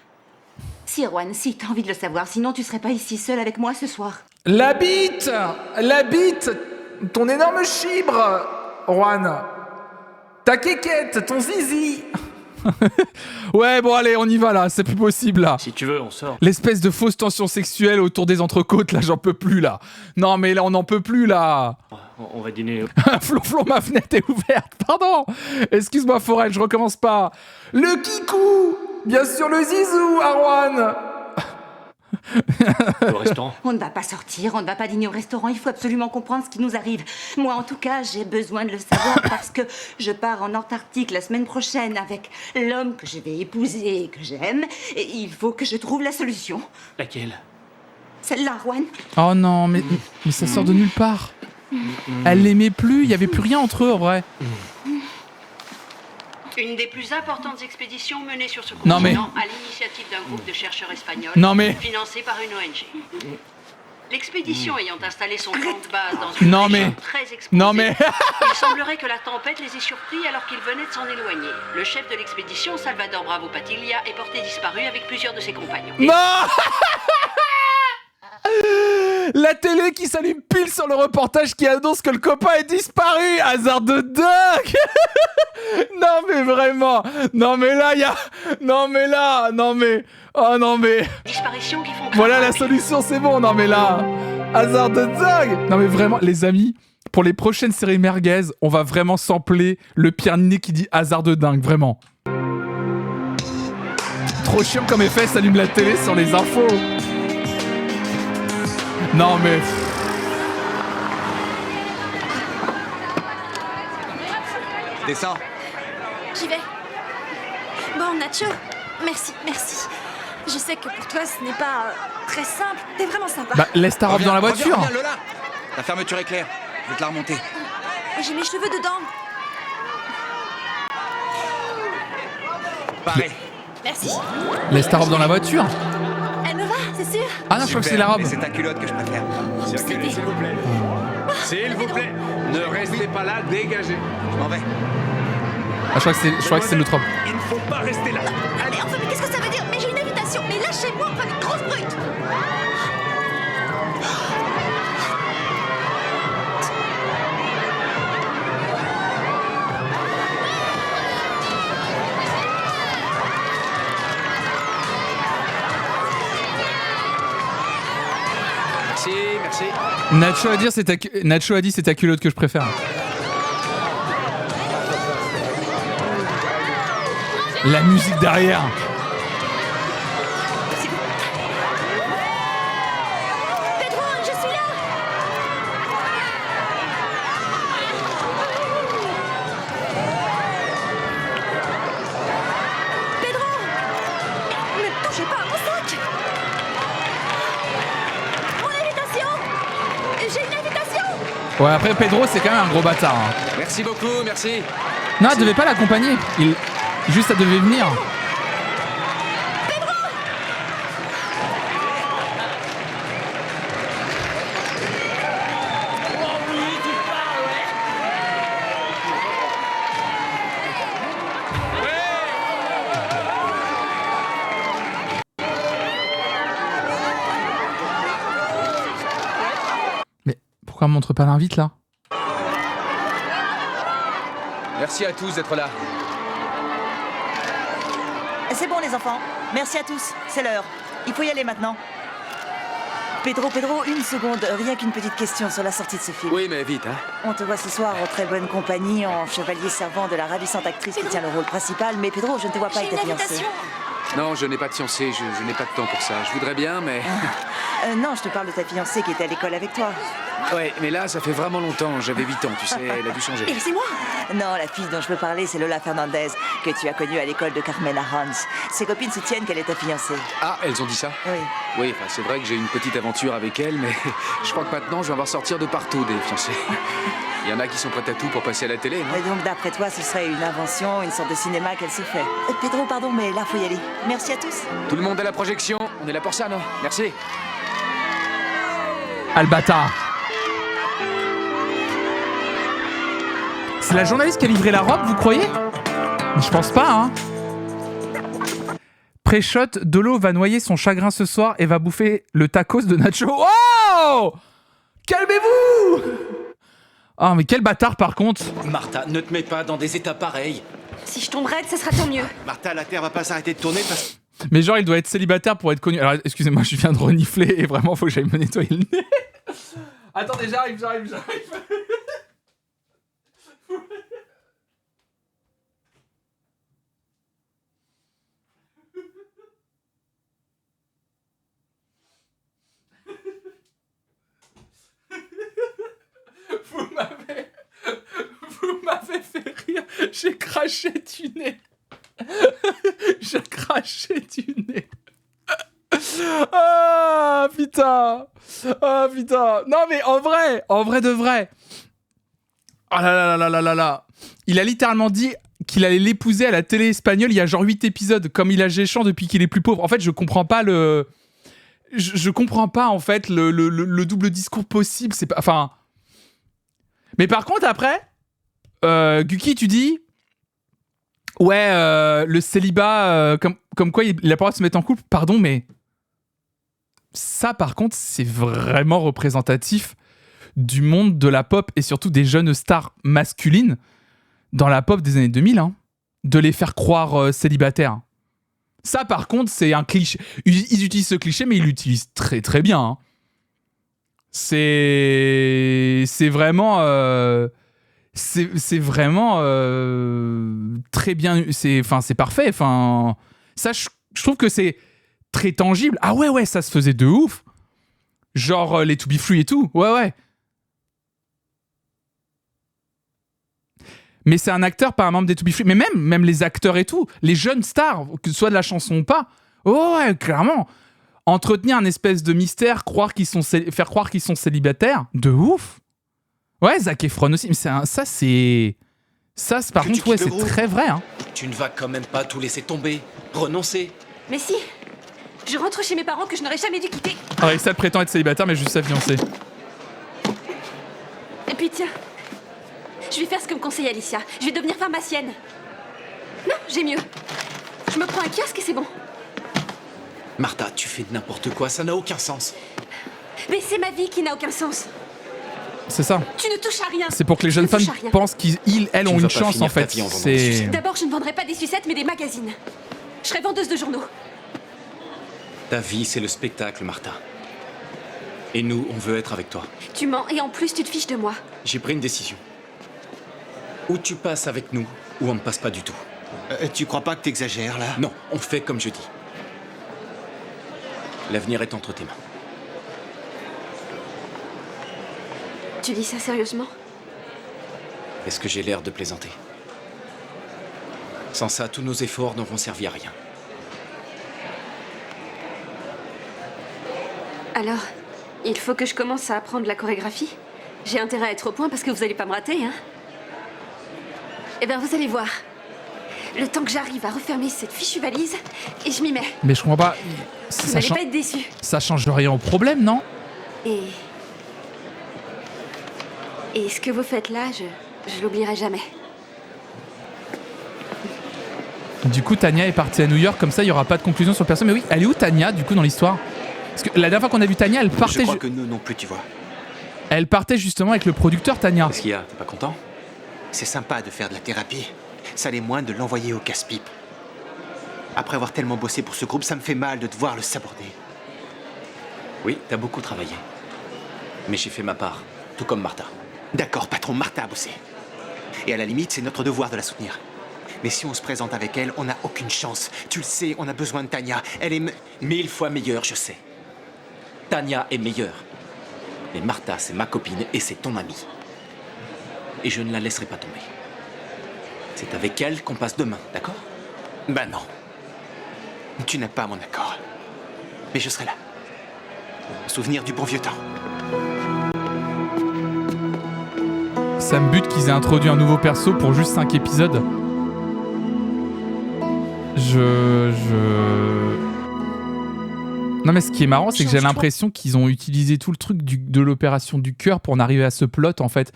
Si, Juan, si, t'as envie de le savoir. Sinon, tu serais pas ici seul avec moi ce soir. La bite! Ton énorme chibre, Juan. Ta quéquette, ton zizi. Ouais, bon, allez, on y va, là. C'est plus possible, là. Si tu veux, on sort. L'espèce de fausse tension sexuelle autour des entrecôtes, là, j'en peux plus, là. Non, mais là, on n'en peut plus, là. On va dîner. Flonflon, ma fenêtre est ouverte. Pardon. Excuse-moi, Forel, je recommence pas. Le kikou. Bien sûr, le zizou, Arwan. Au restaurant. On ne va pas sortir, on ne va pas dîner au restaurant. Il faut absolument comprendre ce qui nous arrive. Moi, en tout cas, j'ai besoin de le savoir parce que je pars en Antarctique la semaine prochaine avec l'homme que je vais épouser et que j'aime. Et il faut que je trouve la solution. Laquelle? Celle-là, Juan. Oh non, mais ça sort de nulle part. Elle l'aimait plus, il y avait plus rien entre eux, en vrai. Une des plus importantes expéditions menées sur ce Non, mais- continent à l'initiative d'un groupe de chercheurs espagnols Non, mais- financé par une ONG. L'expédition ayant installé son camp de base dans une Non, région mais- très exposée, Non, mais- il semblerait que la tempête les ait surpris alors qu'ils venaient de s'en éloigner. Le chef de l'expédition, Salvador Bravo Patiglia, est porté disparu avec plusieurs de ses compagnons. Non. La télé qui s'allume pile sur le reportage qui annonce que le copain est disparu. Hasard de dingue. Non mais vraiment. Non mais là il y a. Non mais là. Non mais. Oh non mais. Disparitions qui font Voilà la solution, c'est bon. Non mais là. Hasard de dingue. Non mais vraiment les amis. Pour les prochaines séries merguez, on va vraiment sampler le Pierre Ninet qui dit hasard de dingue, vraiment. Trop chiant comme effet, s'allume la télé sur les infos. Non mais... Descends. J'y vais. Bon, Nacho, merci. Je sais que pour toi, ce n'est pas très simple. T'es vraiment sympa. Bah laisse ta robe dans la voiture. Reviens, Lola. La fermeture est claire. Je vais te la remonter. J'ai mes cheveux dedans. Pareil. Merci. Laisse ta robe dans la voiture. Elle me va, c'est sûr. Ah non, je crois que c'est la robe. Mais c'est ta culotte que je préfère. Circulez, s'il vous plaît. S'il vous plaît, ne restez pas là, dégagez. Je m'en vais. Ah, je crois que c'est l'autre robe. Il ne faut pas rester là. Mais enfin, mais qu'est-ce que ça veut dire? Mais j'ai une invitation. Mais lâchez-moi, pas une grosse brute. Merci. Nacho a dit c'est ta culotte que je préfère. La musique derrière. Pedro, je suis là. Pedro, ne touchez pas à mon sac. Mon invitation. J'ai une invitation. Ouais, après Pedro c'est quand même un gros bâtard. Hein. Merci beaucoup, merci. Non, elle devait pas l'accompagner. Juste, elle devait venir. Mais pourquoi on montre pas l'invite là? Merci à tous d'être là. C'est bon les enfants, merci à tous, c'est l'heure. Il faut y aller maintenant. Pedro, une seconde, rien qu'une petite question sur la sortie de ce film. Oui, mais vite, hein. On te voit ce soir en très bonne compagnie, en chevalier servant de la ravissante actrice qui tient le rôle principal, mais Pedro, je ne te vois pas avec ta fiancée. Non, je n'ai pas de fiancée, je n'ai pas de temps pour ça. Je voudrais bien, mais... Non, je te parle de ta fiancée qui était à l'école avec toi. Ouais, mais là, ça fait vraiment longtemps. J'avais 8 ans, tu sais, elle a dû changer. Et c'est moi. Non, la fille dont je veux parler, c'est Lola Fernandez, que tu as connue à l'école de Carmela Hans. Ses copines soutiennent qu'elle est ta fiancée. Ah, elles ont dit ça? Oui. Oui, enfin, c'est vrai que j'ai une petite aventure avec elle, mais je crois que maintenant, je vais en voir sortir de partout des fiancés. Il y en a qui sont prêtes à tout pour passer à la télé, non? Et donc, d'après toi, ce serait une invention, une sorte de cinéma qu'elle se fait. Pedro, pardon, mais là, faut y aller. Merci à tous. Tout le monde à la projection. On est là pour ça, non? Merci. Albata. C'est la journaliste qui a livré la robe, vous croyez? Je pense pas, hein. Pré-shot, Dolo va noyer son chagrin ce soir et va bouffer le tacos de Nacho. Oh! Calmez-vous! Ah, mais quel bâtard par contre! Martha, ne te mets pas dans des états pareils. Si je tombe raide, ça sera tant mieux. Martha, la Terre va pas s'arrêter de tourner parce... Mais genre, il doit être célibataire pour être connu. Alors, excusez-moi, je viens de renifler et vraiment, faut que j'aille me nettoyer le nez. Attendez, j'arrive. Vous m'avez fait rire. J'ai craché du nez. J'ai craché du nez. Ah putain. Non mais en vrai de vrai. Oh là là. Il a littéralement dit qu'il allait l'épouser à la télé espagnole il y a genre 8 épisodes, comme il a Géchant depuis qu'il est plus pauvre. En fait, je comprends pas je comprends pas, en fait, le double discours possible. C'est pas... Enfin... Mais par contre, après, Guki, tu dis... Ouais, le célibat, comme quoi il a pas le droit de se mettre en couple. Pardon, mais... Ça, par contre, c'est vraiment représentatif du monde de la pop et surtout des jeunes stars masculines dans la pop des années 2000, hein, de les faire croire célibataires. Ça, par contre, c'est un cliché. Ils utilisent ce cliché, mais ils l'utilisent très très bien. Hein. C'est vraiment... C'est vraiment très bien... C'est parfait. Enfin, ça, je trouve que c'est très tangible. Ah ouais, ça se faisait de ouf. Genre les To Be Free et tout. Ouais. Mais c'est un acteur, pas un membre des To Be Free. Mais même les acteurs et tout, les jeunes stars, que ce soit de la chanson ou pas, ouais, clairement. Entretenir un espèce de mystère, faire croire qu'ils sont célibataires, de ouf. Ouais, Zac Efron aussi. Mais ça, c'est par contre, ouais, c'est très vrai. Hein. Tu ne vas quand même pas tout laisser tomber, renoncer. Mais si, je rentre chez mes parents que je n'aurais jamais dû quitter. Arissa prétend être célibataire, mais juste sa fiancée. Et puis tiens, je vais faire ce que me conseille Alicia. Je vais devenir pharmacienne. Non, j'ai mieux. Je me prends un kiosque et c'est bon. Martha, tu fais n'importe quoi, ça n'a aucun sens. Mais c'est ma vie qui n'a aucun sens. C'est ça. Tu ne touches à rien. C'est pour que les jeunes femmes pensent qu'elles ont une chance, en fait. D'abord, je ne vendrai pas des sucettes, mais des magazines. Je serai vendeuse de journaux. Ta vie, c'est le spectacle, Martha. Et nous, on veut être avec toi. Tu mens, et en plus, tu te fiches de moi. J'ai pris une décision. Ou tu passes avec nous, ou on ne passe pas du tout. Tu crois pas que t'exagères, là? Non, on fait comme je dis. L'avenir est entre tes mains. Tu dis ça sérieusement? Est-ce que j'ai l'air de plaisanter? Sans ça, tous nos efforts n'auront servi à rien. Alors, il faut que je commence à apprendre la chorégraphie? J'ai intérêt à être au point parce que vous allez pas me rater, hein? Eh ben, vous allez voir. Le temps que j'arrive à refermer cette fichue valise, et je m'y mets. Mais je comprends pas. Vous n'allez pas être déçus. Ça change rien au problème, non? Et ce que vous faites là, je l'oublierai jamais. Du coup, Tania est partie à New York, comme ça, il n'y aura pas de conclusion sur personne. Mais oui, elle est où, Tania, du coup, dans l'histoire? Parce que la dernière fois qu'on a vu Tania, elle partait... Je crois que nous non plus, tu vois. Elle partait justement avec le producteur, Tania. Qu'est-ce qu'il y a? T'es pas content? C'est sympa de faire de la thérapie. Ça l'est moins de l'envoyer au casse-pipe. Après avoir tellement bossé pour ce groupe, ça me fait mal de devoir le saborder. Oui, t'as beaucoup travaillé. Mais j'ai fait ma part, tout comme Martha. D'accord, patron, Martha a bossé. Et à la limite, c'est notre devoir de la soutenir. Mais si on se présente avec elle, on n'a aucune chance. Tu le sais, on a besoin de Tania. Elle est 1000 fois meilleure, je sais. Tania est meilleure. Mais Martha, c'est ma copine et c'est ton amie. Et je ne la laisserai pas tomber. C'est avec elle qu'on passe demain, d'accord? Ben non. Tu n'as pas mon accord. Mais je serai là. Souvenir du bon vieux temps. Ça me bute qu'ils aient introduit un nouveau perso pour juste 5 épisodes. Non mais ce qui est marrant, c'est que j'ai l'impression qu'ils ont utilisé tout le truc de l'opération du cœur pour en arriver à ce plot, en fait.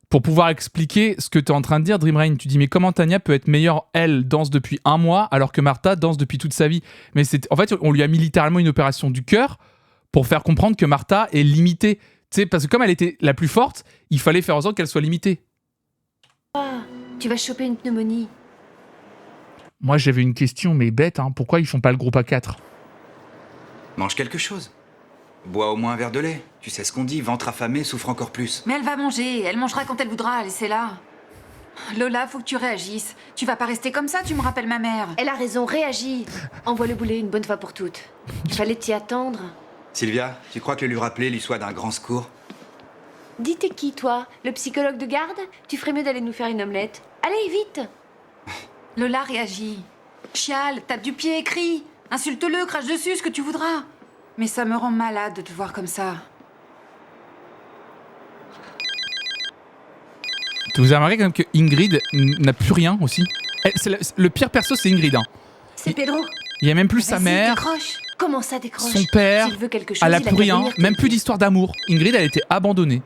Pour pouvoir expliquer ce que tu es en train de dire, Dream Rain. Tu dis, mais comment Tania peut être meilleure? Elle danse depuis 1 mois, alors que Martha danse depuis toute sa vie. Mais en fait, on lui a mis littéralement une opération du cœur pour faire comprendre que Martha est limitée. Tu sais, parce que comme elle était la plus forte, il fallait faire en sorte qu'elle soit limitée. Ah, tu vas choper une pneumonie. Moi, j'avais une question, mais bête, hein. Pourquoi ils font pas le groupe A4? Mange quelque chose. Bois au moins un verre de lait. Tu sais ce qu'on dit, ventre affamé souffre encore plus. Mais elle va manger, elle mangera quand elle voudra, laissez-la. Lola, faut que tu réagisses. Tu vas pas rester comme ça, tu me rappelles ma mère. Elle a raison, réagis. Envoie le boulet une bonne fois pour toutes. Il fallait t'y attendre. Sylvia, tu crois que le lui rappeler lui soit d'un grand secours? Dis, t'es qui, toi? Le psychologue de garde? Tu ferais mieux d'aller nous faire une omelette. Allez, vite! Lola, réagit. Chiale, tape du pied, crie. Insulte-le, crache dessus, ce que tu voudras. Mais ça me rend malade de te voir comme ça. Vous avez remarqué quand même que Ingrid n'a plus rien aussi. Le pire perso, c'est Ingrid. Hein. C'est Pedro. Il y a même plus sa Vas-y, mère, décroche. Comment ça décroche? son père. S'il veut quelque chose, Elle a il plus qu'à rien. venir Même te plus dire. d'histoire d'amour. Ingrid, elle a été abandonnée.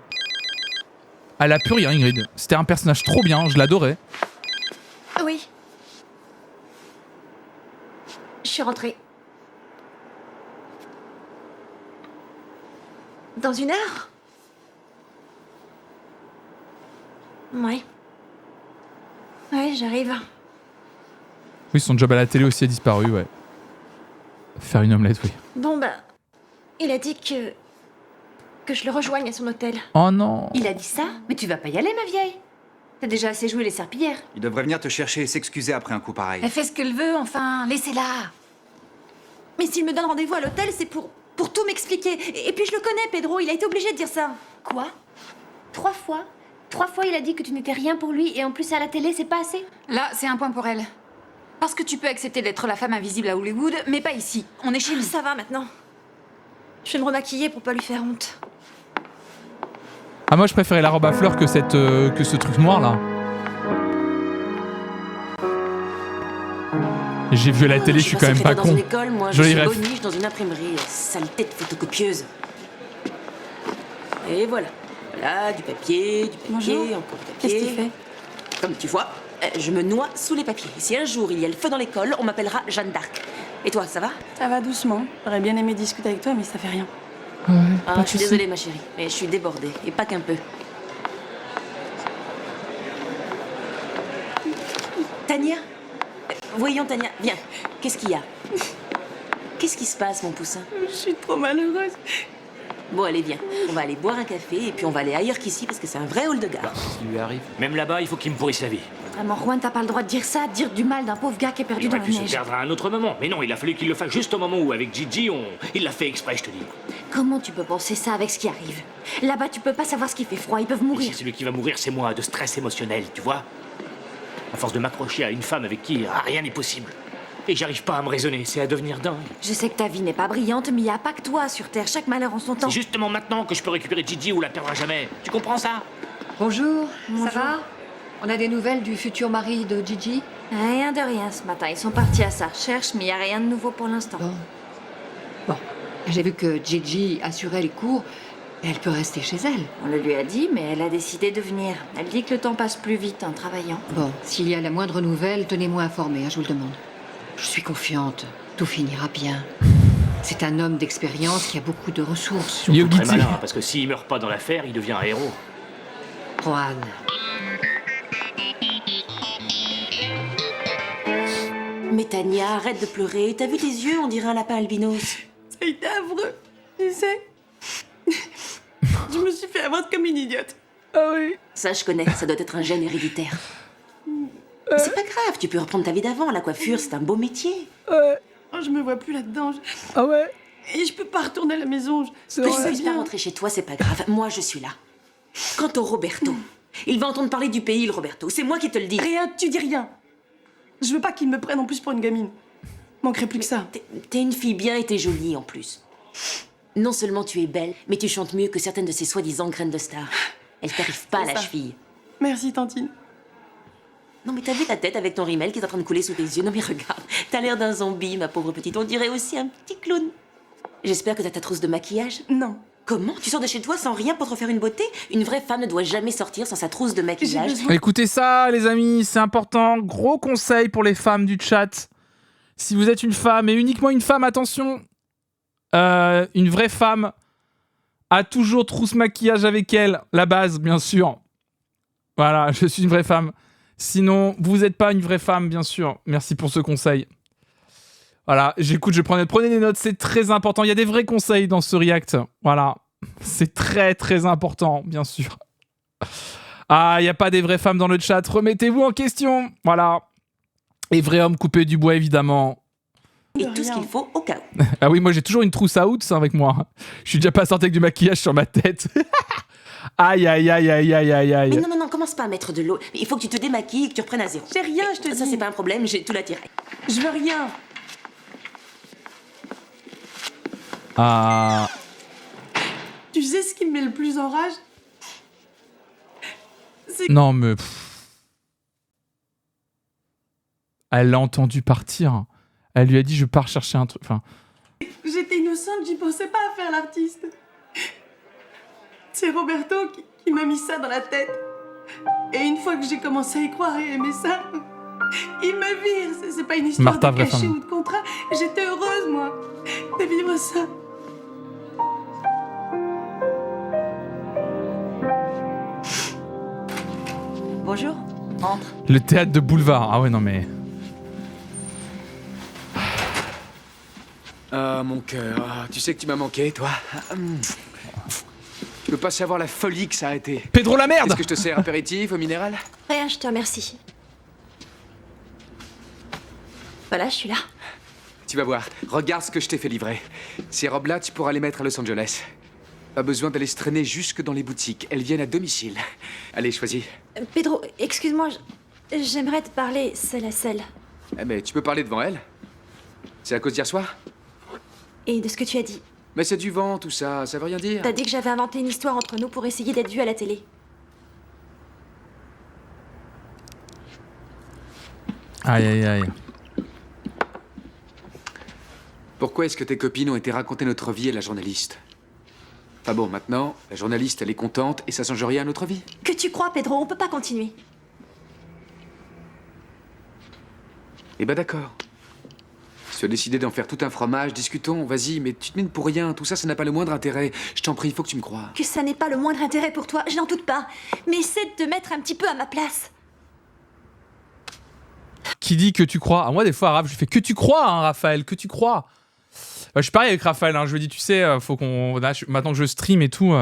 Elle a plus rien, Ingrid. C'était un personnage trop bien, je l'adorais. Oui. Je suis rentrée. Dans 1 heure? Ouais. Ouais, j'arrive. Oui, son job à la télé aussi a disparu, ouais. Faire une omelette, oui. Bon, bah... Il a dit que je le rejoigne à son hôtel. Oh non. Il a dit ça? Mais tu vas pas y aller, ma vieille. T'as déjà assez joué les serpillères. Il devrait venir te chercher et s'excuser après un coup pareil. Elle fait ce qu'elle veut, enfin, laissez-la. Mais s'il me donne rendez-vous à l'hôtel, c'est pour tout m'expliquer. Et puis je le connais, Pedro, il a été obligé de dire ça. Quoi? 3 fois? 3 fois, il a dit que tu n'étais rien pour lui, et en plus à la télé, c'est pas assez? Là, c'est un point pour elle. Parce que tu peux accepter d'être la femme invisible à Hollywood, mais pas ici. On est chez lui. Ça va maintenant. Je vais me remaquiller pour pas lui faire honte. Ah, moi, je préférais la robe à fleurs que ce truc noir, là. J'ai vu à la télé, je suis quand même pas dans con. une école, moi, je Joli suis rêve. boniche dans une imprimerie. Saleté de photocopieuse. Et voilà. Voilà, du papier, Bonjour. encore du papier. Qu'est-ce qu'il fait? Comme tu vois, je me noie sous les papiers. Si un jour il y a le feu dans l'école, on m'appellera Jeanne d'Arc. Et toi, ça va? Ça va doucement. J'aurais bien aimé discuter avec toi, mais ça fait rien. Ah, je suis désolée, ma chérie, mais je suis débordée. Et pas qu'un peu. Tania? Voyons, Tania, viens. Qu'est-ce qu'il y a? Qu'est-ce qui se passe, mon poussin? Je suis trop malheureuse. Bon, allez, viens. On va aller boire un café et puis on va aller ailleurs qu'ici parce que c'est un vrai hall de gare. Ce qui lui arrive. Même là-bas, il faut qu'il me pourrisse la vie. Vraiment, Juan, t'as pas le droit de dire ça, de dire du mal d'un pauvre gars qui est perdu Il dans aurait la pu se neige. perdre à un autre moment. Mais non, il a fallu qu'il le fasse juste au moment où, avec Gigi, il l'a fait exprès, je te dis. Comment tu peux penser ça avec ce qui arrive? Là-bas, tu peux pas savoir ce qui fait froid, ils peuvent mourir. Ici, celui qui va mourir, c'est moi, de stress émotionnel, tu vois. À force de m'accrocher à une femme avec qui rien n'est possible. Et j'arrive pas à me raisonner, c'est à devenir dingue. Je sais que ta vie n'est pas brillante, mais il y a pas que toi sur Terre, chaque malheur en son temps. C'est justement maintenant que je peux récupérer Gigi ou la perdre à jamais. Tu comprends ça? Bonjour, ça va? On a des nouvelles du futur mari de Gigi? Rien de rien ce matin, ils sont partis à sa recherche, mais il y a rien de nouveau pour l'instant. Bon, j'ai vu que Gigi assurait les cours. Elle peut rester chez elle. On le lui a dit, mais elle a décidé de venir. Elle dit que le temps passe plus vite en travaillant. Bon, s'il y a la moindre nouvelle, tenez-moi informé, je vous le demande. Je suis confiante, tout finira bien. C'est un homme d'expérience qui a beaucoup de ressources. Surtout très malin, parce que s'il meurt pas dans l'affaire, il devient un héros. Juan. Mais Tania, arrête de pleurer. T'as vu tes yeux? On dirait un lapin albinos. Ça a été affreux, tu sais. Je me suis fait avoir comme une idiote. Ah oui. Ça, je connais. Ça doit être un gène héréditaire. Mais c'est pas grave, tu peux reprendre ta vie d'avant. La coiffure, c'est un beau métier. Ouais. Oh, je me vois plus là-dedans. Ah ouais? Et je peux pas retourner à la maison. Que tu puisses pas rentrer chez toi, c'est pas grave. Moi, je suis là. Quant au Roberto, il va entendre parler du pays, le Roberto. C'est moi qui te le dis. Rien, tu dis rien. Je veux pas qu'il me prenne en plus pour une gamine. Manquerait plus que ça. T'es une fille bien et t'es jolie en plus. Non seulement tu es belle, mais tu chantes mieux que certaines de ces soi-disant graines de stars. Elles t'arrivent pas à la cheville. Merci, Tantine. Non mais t'as vu ta tête avec ton rimel qui est en train de couler sous tes yeux? Non mais regarde, t'as l'air d'un zombie, ma pauvre petite. On dirait aussi un petit clown. J'espère que t'as ta trousse de maquillage. Non. Comment? Tu sors de chez toi sans rien pour te refaire une beauté? Une vraie femme ne doit jamais sortir sans sa trousse de maquillage. Écoutez ça, les amis, c'est important. Gros conseil pour les femmes du chat. Si vous êtes une femme, et uniquement une femme, attention, une vraie femme a toujours trousse maquillage avec elle. La base, bien sûr. Voilà, je suis une vraie femme. Sinon, vous n'êtes pas une vraie femme, bien sûr. Merci pour ce conseil. Voilà, j'écoute, prenez des notes, c'est très important. Il y a des vrais conseils dans ce react. Voilà, c'est très très important, bien sûr. Ah, il n'y a pas des vraies femmes dans le chat. Remettez-vous en question. Voilà. Et vrai homme coupé du bois, évidemment. Et tout ce qu'il faut au cas où. Ah oui, moi j'ai toujours une trousse à outs avec moi. Je suis déjà pas sorti avec du maquillage sur ma tête. Aïe, aïe, aïe, aïe, aïe, aïe, aïe. Mais non, commence pas à mettre de l'eau. Il faut que tu te démaquilles et que tu reprennes à zéro. J'ai rien, je te dis. Ça, c'est pas un problème, j'ai tout l'attiré. Je veux rien. Ah. Tu sais ce qui me met le plus en rage? Non, mais... Elle l'a entendu partir. Elle lui a dit, je pars chercher un truc. Enfin... J'étais innocente, j'y pensais pas à faire l'artiste. C'est Roberto qui m'a mis ça dans la tête. Et une fois que j'ai commencé à y croire et aimer ça, il me vire. C'est pas une histoire Martha, de vraie cachet femme. ou de contrat. J'étais heureuse, moi, de vivre ça. Bonjour, entre. Le théâtre de boulevard. Ah ouais, non mais... Ah, mon cœur, tu sais que tu m'as manqué, toi. Tu peux pas savoir la folie que ça a été. Pedro la merde! Est-ce que je te sers apéritif au minéral? Rien, je te remercie. Voilà, je suis là. Tu vas voir, regarde ce que je t'ai fait livrer. Ces robes-là, tu pourras les mettre à Los Angeles. Pas besoin d'aller se traîner jusque dans les boutiques. Elles viennent à domicile. Allez, choisis. Pedro, excuse-moi, j'aimerais te parler seule à seule. Eh, mais tu peux parler devant elle. C'est à cause d'hier soir? Et de ce que tu as dit. Mais c'est du vent, tout ça. Ça veut rien dire. T'as dit que j'avais inventé une histoire entre nous pour essayer d'être vue à la télé. Aïe, aïe, aïe. Pourquoi est-ce que tes copines ont été raconter notre vie à la journaliste? Ah bon, maintenant, la journaliste, elle est contente et ça change rien à notre vie. Que tu crois, Pedro, on peut pas continuer. Eh ben d'accord. Si tu as décidé d'en faire tout un fromage, discutons, vas-y, mais tu te mines pour rien, tout ça, ça n'a pas le moindre intérêt. Je t'en prie, il faut que tu me crois. Que ça n'ait pas le moindre intérêt pour toi, je n'en doute pas. Mais essaie de te mettre un petit peu à ma place. Qui dit que tu crois? Ah, moi, des fois, Raph, je fais que tu crois, hein, Raphaël, que tu crois. Je suis pareil avec Raphaël, hein, je lui dis, tu sais, faut qu'on... Maintenant que je stream et tout,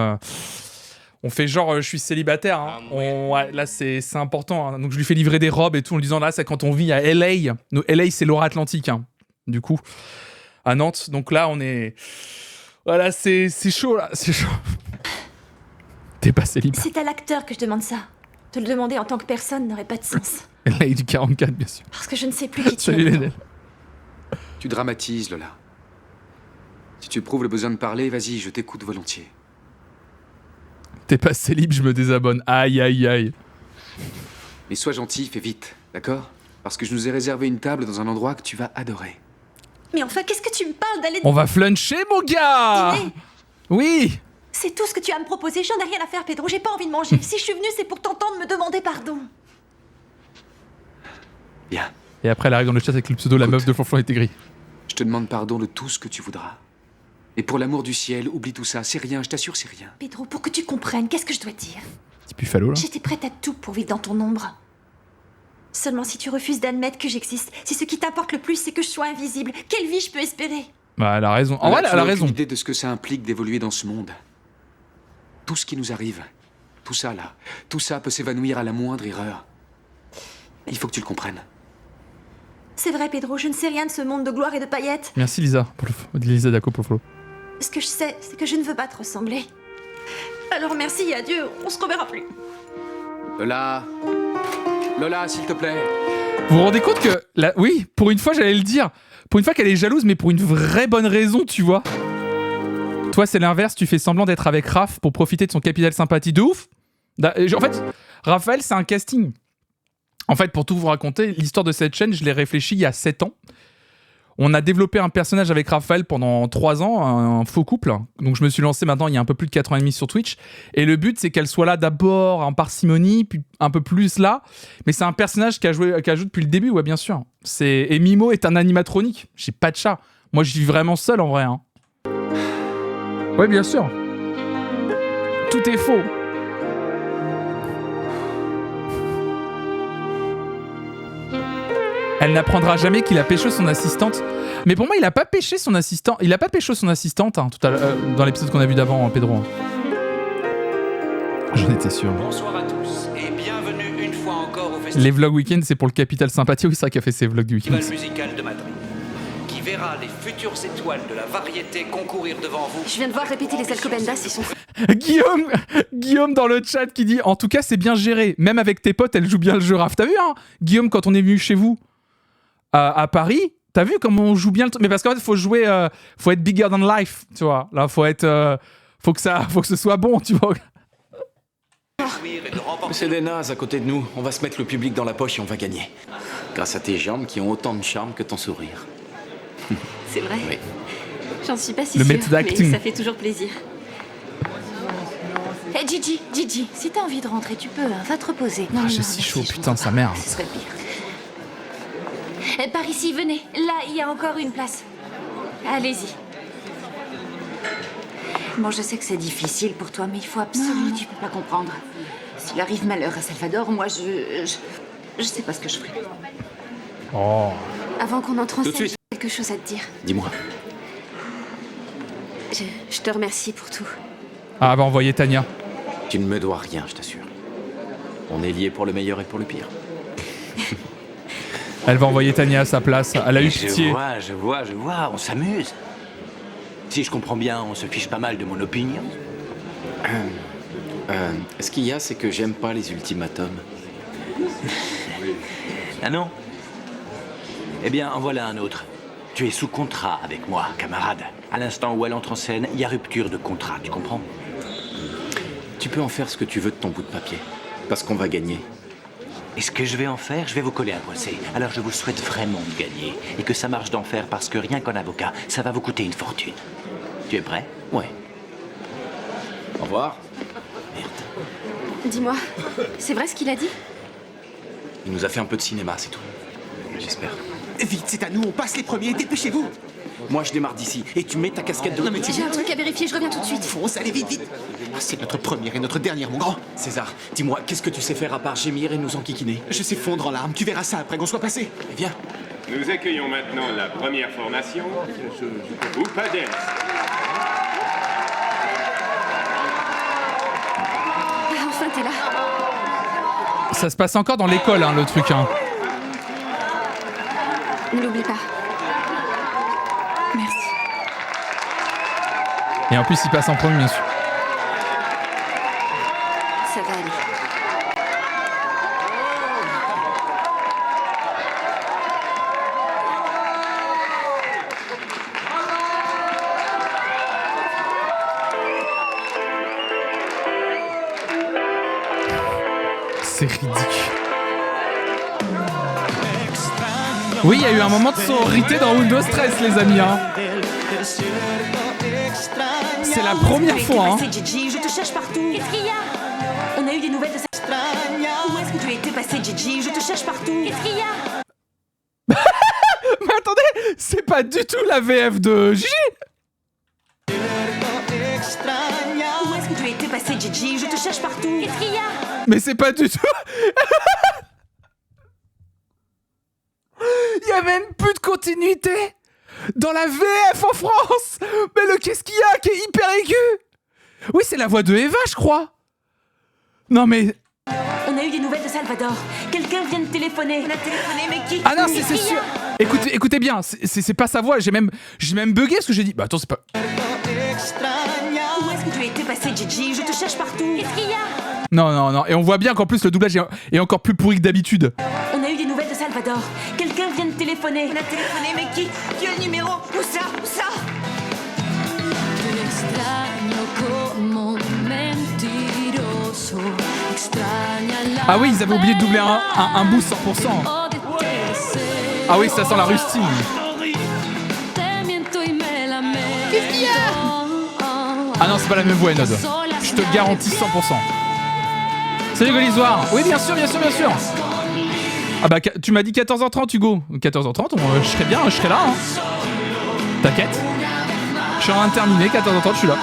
on fait genre, je suis célibataire. Hein. Ouais, là, c'est important. Hein. Donc, je lui fais livrer des robes et tout, en lui disant, là, c'est quand on vit à LA. LA, c'est Loire-Atlantique, hein, du coup, à Nantes. Donc là, on est... Voilà, c'est chaud, là, c'est chaud. T'es pas célibataire. C'est à l'acteur que je demande ça. Te le demander en tant que personne n'aurait pas de sens. LA du 44, bien sûr. Parce que je ne sais plus qui tu Salut, es. Lénel. Tu dramatises, Lola. Si tu éprouves le besoin de parler, vas-y, je t'écoute volontiers. T'es pas célib, je me désabonne. Aïe, aïe, aïe. Mais sois gentil, fais vite, d'accord? Parce que je nous ai réservé une table dans un endroit que tu vas adorer. Mais enfin, qu'est-ce que tu me parles d'aller... On va fluncher, mon gars. Dîner. Oui. C'est tout ce que tu as à me proposer. J'en ai rien à faire, Pedro. J'ai pas envie de manger. Si je suis venue, c'est pour t'entendre me demander pardon. Bien. Et après, elle arrive dans le chat avec le pseudo, la meuf de Flonflon est aigrie. Je te demande pardon de tout ce que tu voudras. Et pour l'amour du ciel, oublie tout ça. C'est rien, je t'assure, c'est rien. Pedro, pour que tu comprennes, qu'est-ce que je dois dire? Petit buffalo, là. J'étais prête à tout pour vivre dans ton ombre. Seulement si tu refuses d'admettre que j'existe, si ce qui t'importe le plus, c'est que je sois invisible, quelle vie je peux espérer? Bah, elle a raison. En vrai, elle a raison. Tu n'as aucune idée de ce que ça implique d'évoluer dans ce monde. Tout ce qui nous arrive, tout ça là, tout ça peut s'évanouir à la moindre erreur. Il faut que tu le comprennes. C'est vrai, Pedro, je ne sais rien de ce monde de gloire et de paillettes. Merci, Lisa, pour Lisa Daco pour le follow. Ce que je sais, c'est que je ne veux pas te ressembler. Alors merci et adieu, on se reverra plus. Lola, s'il te plaît. Vous vous rendez compte que... Oui, pour une fois, j'allais le dire. Pour une fois qu'elle est jalouse, mais pour une vraie bonne raison, tu vois. Toi, c'est l'inverse, tu fais semblant d'être avec Raph pour profiter de son capital sympathie de ouf. En fait, Raphaël, c'est un casting. En fait, pour tout vous raconter, l'histoire de cette chaîne, je l'ai réfléchi il y a 7 ans. On a développé un personnage avec Raphaël pendant 3 ans, un faux couple. Donc je me suis lancé maintenant il y a un peu plus de 4 ans et demi sur Twitch. Et le but, c'est qu'elle soit là d'abord en parcimonie, puis un peu plus là. Mais c'est un personnage qui a joué depuis le début, ouais, bien sûr. Et Mimo est un animatronique. J'ai pas de chat. Moi, je vis vraiment seul en vrai. Hein. Ouais, bien sûr. Tout est faux. Elle n'apprendra jamais qu'il a pécho son assistante. Mais pour moi, il a pas péché son assistant. Il a pas pécho son assistante hein, tout à dans l'épisode qu'on a vu d'avant, Pedro. J'en étais sûr. Bonsoir à tous et bienvenue une fois encore au festival. Les vlogs week-end, c'est pour le capital sympathie. Oui, c'est vrai qu'il a fait ses vlogs du week-end. Musical de Madrid, qui verra les futures étoiles de la variété concourir devant vous. Je viens de voir répéter les Alcobendas, ils sont... Guillaume dans le chat qui dit « En tout cas, c'est bien géré. Même avec tes potes, elle joue bien le jeu Raph. » T'as vu, hein, Guillaume, quand on est venu chez vous à Paris, t'as vu comment on joue bien le truc? Mais parce qu'en fait, faut jouer... faut être bigger than life, tu vois. Là, faut être... faut que ce soit bon, tu vois. C'est des nazes à côté de nous. On va se mettre le public dans la poche et on va gagner. Grâce à tes jambes qui ont autant de charme que ton sourire. C'est vrai? Oui. J'en suis pas si Le sûre, maître d'acting. mais ça fait toujours plaisir. Hé Gigi, si t'as envie de rentrer, tu peux, hein. Va te reposer. Ah, j'ai si chaud, putain, sa mère. Ce serait pire. Par ici, venez. Là, il y a encore une place. Allez-y. Bon, je sais que c'est difficile pour toi, mais il faut absolument... tu peux pas comprendre. S'il arrive malheur à Salvador, moi, je sais pas ce que je ferai. Oh. Avant qu'on entre en Tout de scène, suite. j'ai quelque chose à te dire. Dis-moi. Je te remercie pour tout. Ah, va envoyer Tania. Tu ne me dois rien, je t'assure. On est liés pour le meilleur et pour le pire. Elle va envoyer Tania à sa place. Elle a eu pitié. Je vois, on s'amuse. Si je comprends bien, on se fiche pas mal de mon opinion. Ce qu'il y a, c'est que j'aime pas les ultimatums. Ah non? Eh bien, en voilà un autre. Tu es sous contrat avec moi, camarade. À l'instant où elle entre en scène, il y a rupture de contrat, tu comprends? Tu peux en faire ce que tu veux de ton bout de papier. Parce qu'on va gagner. Et ce que je vais en faire, je vais vous coller un procès. Alors je vous souhaite vraiment de gagner. Et que ça marche d'enfer parce que rien qu'en avocat, ça va vous coûter une fortune. Tu es prêt? Ouais. Au revoir. Dis-moi, c'est vrai ce qu'il a dit? Il nous a fait un peu de cinéma, c'est tout. J'espère. Vite, c'est à nous, on passe les premiers, dépêchez-vous. Moi, je démarre d'ici. Et tu mets ta casquette de... Non, mais J'ai un truc à vérifier, je reviens tout de suite. Fonce, allez vite, vite. C'est notre première et notre dernière, mon grand. César, dis-moi, qu'est-ce que tu sais faire à part gémir et nous enquiquiner? Je sais fondre en larmes, tu verras ça après qu'on soit passé. Viens. Nous accueillons maintenant la première formation, Oupa Dance. Ah, enfin, t'es là. Ça se passe encore dans l'école, hein, le truc. Hein. Ne l'oublie pas. Merci. Et en plus, il passe en premier, bien sûr. Ça va aller. C'est ridicule. Oui, il y a eu un moment de sororité dans Windows 13, les amis. Hein. C'est la première fois. Hein. Gigi, je te cherche partout. Qu'est-ce qu'il y a? On a eu des nouvelles de ça. Où est-ce que tu as été passé, Gigi? Je te cherche partout. Qu'est-ce qu'il y a? Mais attendez, c'est pas du tout la VF de Gigi. Où est-ce que tu as été passé, Gigi? Je te cherche partout. Qu'est-ce qu'il y a? Mais c'est pas du tout. Il y a même plus de continuité dans la VF en France. Mais le qu'est-ce qu'il y a qui est hyper aigu? Oui, c'est la voix de Eva, je crois. Non mais... On a eu des nouvelles de Salvador. Quelqu'un vient de téléphoner. On a téléphoné, mais qui? Ah non, c'est sûr. Écoutez bien, c'est pas sa voix. J'ai même bugué ce que j'ai dit. Bah attends, c'est pas... Où est-ce que tu as été passé, Gigi? Je te cherche partout. Qu'est-ce qu'il y a? Non. Et on voit bien qu'en plus le doublage est encore plus pourri que d'habitude. On a eu des nouvelles de Salvador. Quelqu'un vient de téléphoner. On a téléphoné, mais qui? Qui a le numéro? Où ça? Où ça? Ah oui, ils avaient oublié de doubler un bout 100%. Ah oui, ça sent la rustine. Qu'est-ce qu'il y a? Ah non, c'est pas la même voix, Enod. Je te garantis 100%. Salut Golisoir. Oui, bien sûr. Ah bah, tu m'as dit 14h30, Hugo. 14h30, je serai bien, je serai là. Hein. T'inquiète. Je suis en train de terminer, 14h30, je suis là.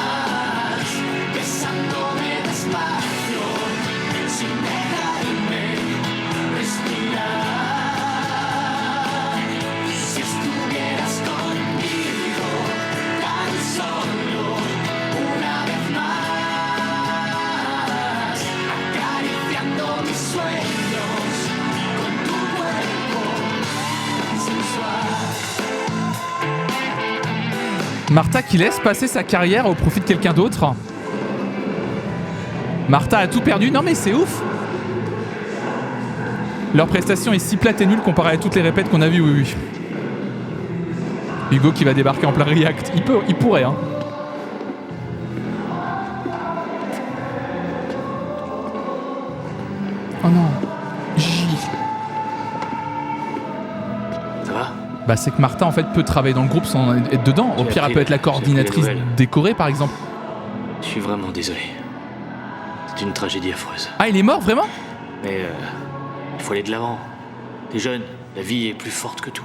Martha qui laisse passer sa carrière au profit de quelqu'un d'autre. Martha a tout perdu. Non mais c'est ouf. Leur prestation est si plate et nulle comparée à toutes les répètes qu'on a vues, oui. Hugo qui va débarquer en plein react. Il pourrait, hein. Oh non. Ça va? Bah c'est que Martha en fait peut travailler dans le groupe sans être dedans. Au pire elle peut être la coordinatrice décorée par exemple. Je suis vraiment désolé. C'est une tragédie affreuse. Ah il est mort vraiment? Mais il faut aller de l'avant. T'es jeune, la vie est plus forte que tout.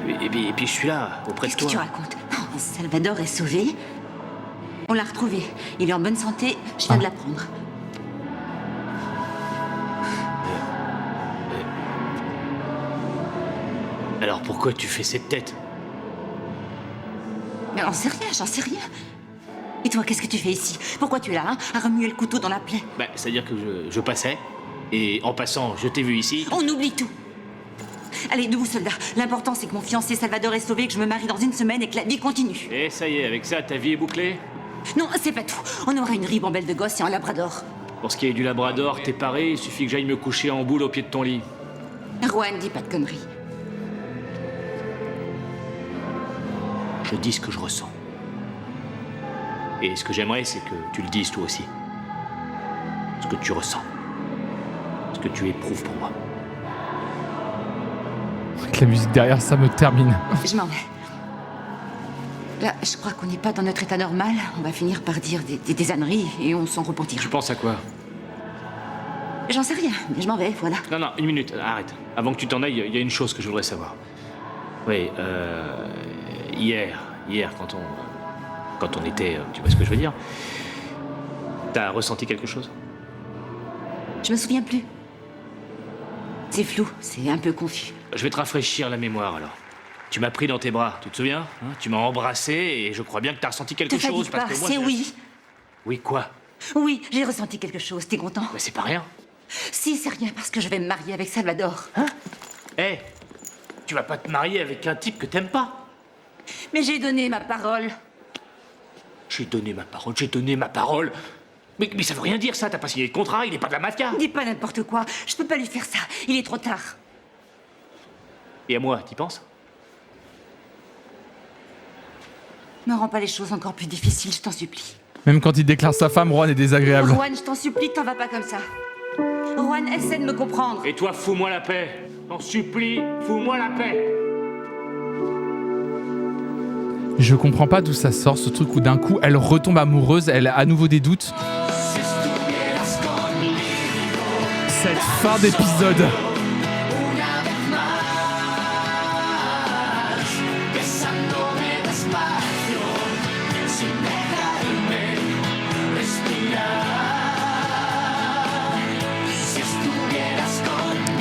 Et puis je suis là, auprès de toi. Qu'est-ce que tu racontes? Non, Salvador est sauvé. On l'a retrouvé. Il est en bonne santé. Je viens de l'apprendre. Alors pourquoi tu fais cette tête? Mais j'en sais rien. Et toi, qu'est-ce que tu fais ici? Pourquoi tu es là, hein, à remuer le couteau dans la plaie? Bah, c'est-à-dire que je passais, et en passant, je t'ai vu ici. On oublie tout. Allez, debout, soldat. L'important, c'est que mon fiancé Salvador est sauvé, que je me marie dans 1 semaine et que la vie continue. Et ça y est, avec ça, ta vie est bouclée? Non, c'est pas tout. On aura une ribambelle de gosses et un labrador. Pour ce qui est du labrador, t'es paré, il suffit que j'aille me coucher en boule au pied de ton lit. Juan, dis pas de conneries. Je dis ce que je ressens. Et ce que j'aimerais, c'est que tu le dises toi aussi. Ce que tu ressens. Ce que tu éprouves pour moi. Avec la musique derrière, ça me termine. Je m'en vais. Là, je crois qu'on n'est pas dans notre état normal. On va finir par dire des âneries et on s'en repentira. Tu penses à quoi? J'en sais rien, mais je m'en vais, voilà. Non, 1 minute, arrête. Avant que tu t'en ailles, il y a une chose que je voudrais savoir. Oui, hier, quand on était, tu vois ce que je veux dire? T'as ressenti quelque chose? Je me souviens plus. C'est flou, c'est un peu confus. Je vais te rafraîchir la mémoire alors. Tu m'as pris dans tes bras, tu te souviens, hein? Tu m'as embrassé et je crois bien que t'as ressenti quelque chose. Parce que moi, c'est oui. Oui, quoi? Oui, j'ai ressenti quelque chose, t'es content? Mais c'est pas rien. Si, c'est rien parce que je vais me marier avec Salvador. Hein? Hé, tu vas pas te marier avec un type que t'aimes pas? Mais j'ai donné ma parole. J'ai donné ma parole. Mais ça veut rien dire ça, t'as pas signé de contrat, il est pas de la mafia. Dis pas n'importe quoi, je peux pas lui faire ça, il est trop tard. Et à moi, t'y penses? Me rends pas les choses encore plus difficiles, je t'en supplie. Même quand il déclare sa femme, Juan est désagréable. Juan, je t'en supplie, t'en vas pas comme ça. Juan, essaie de me comprendre. Et toi, fous-moi la paix. T'en supplie, fous-moi la paix. Je comprends pas d'où ça sort ce truc où d'un coup elle retombe amoureuse, elle a à nouveau des doutes. Cette fin d'épisode.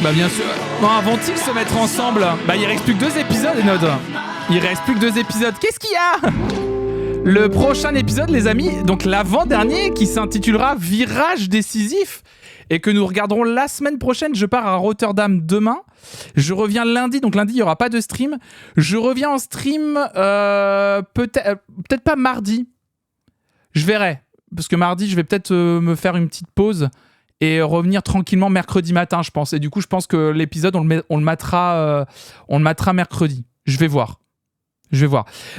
Bah bien sûr. Bon, vont-ils se mettre ensemble? Bah il reste plus que 2 épisodes, Enod. Il reste plus que 2 épisodes. Qu'est-ce qu'il y a? Le prochain épisode, les amis, donc l'avant-dernier, qui s'intitulera Virage décisif et que nous regarderons la semaine prochaine. Je pars à Rotterdam demain. Je reviens lundi, donc lundi, il n'y aura pas de stream. Je reviens en stream peut-être pas mardi. Je verrai. Parce que mardi, je vais peut-être me faire une petite pause et revenir tranquillement mercredi matin, je pense. Et du coup, je pense que l'épisode, on le matera mercredi. Je vais voir.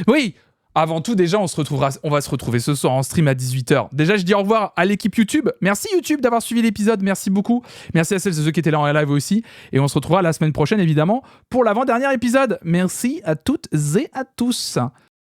Oui, avant tout, déjà, on va se retrouver ce soir en stream à 18h. Déjà, je dis au revoir à l'équipe YouTube. Merci YouTube d'avoir suivi l'épisode. Merci beaucoup. Merci à celles et ceux qui étaient là en live aussi. Et on se retrouvera la semaine prochaine, évidemment, pour l'avant-dernier épisode. Merci à toutes et à tous.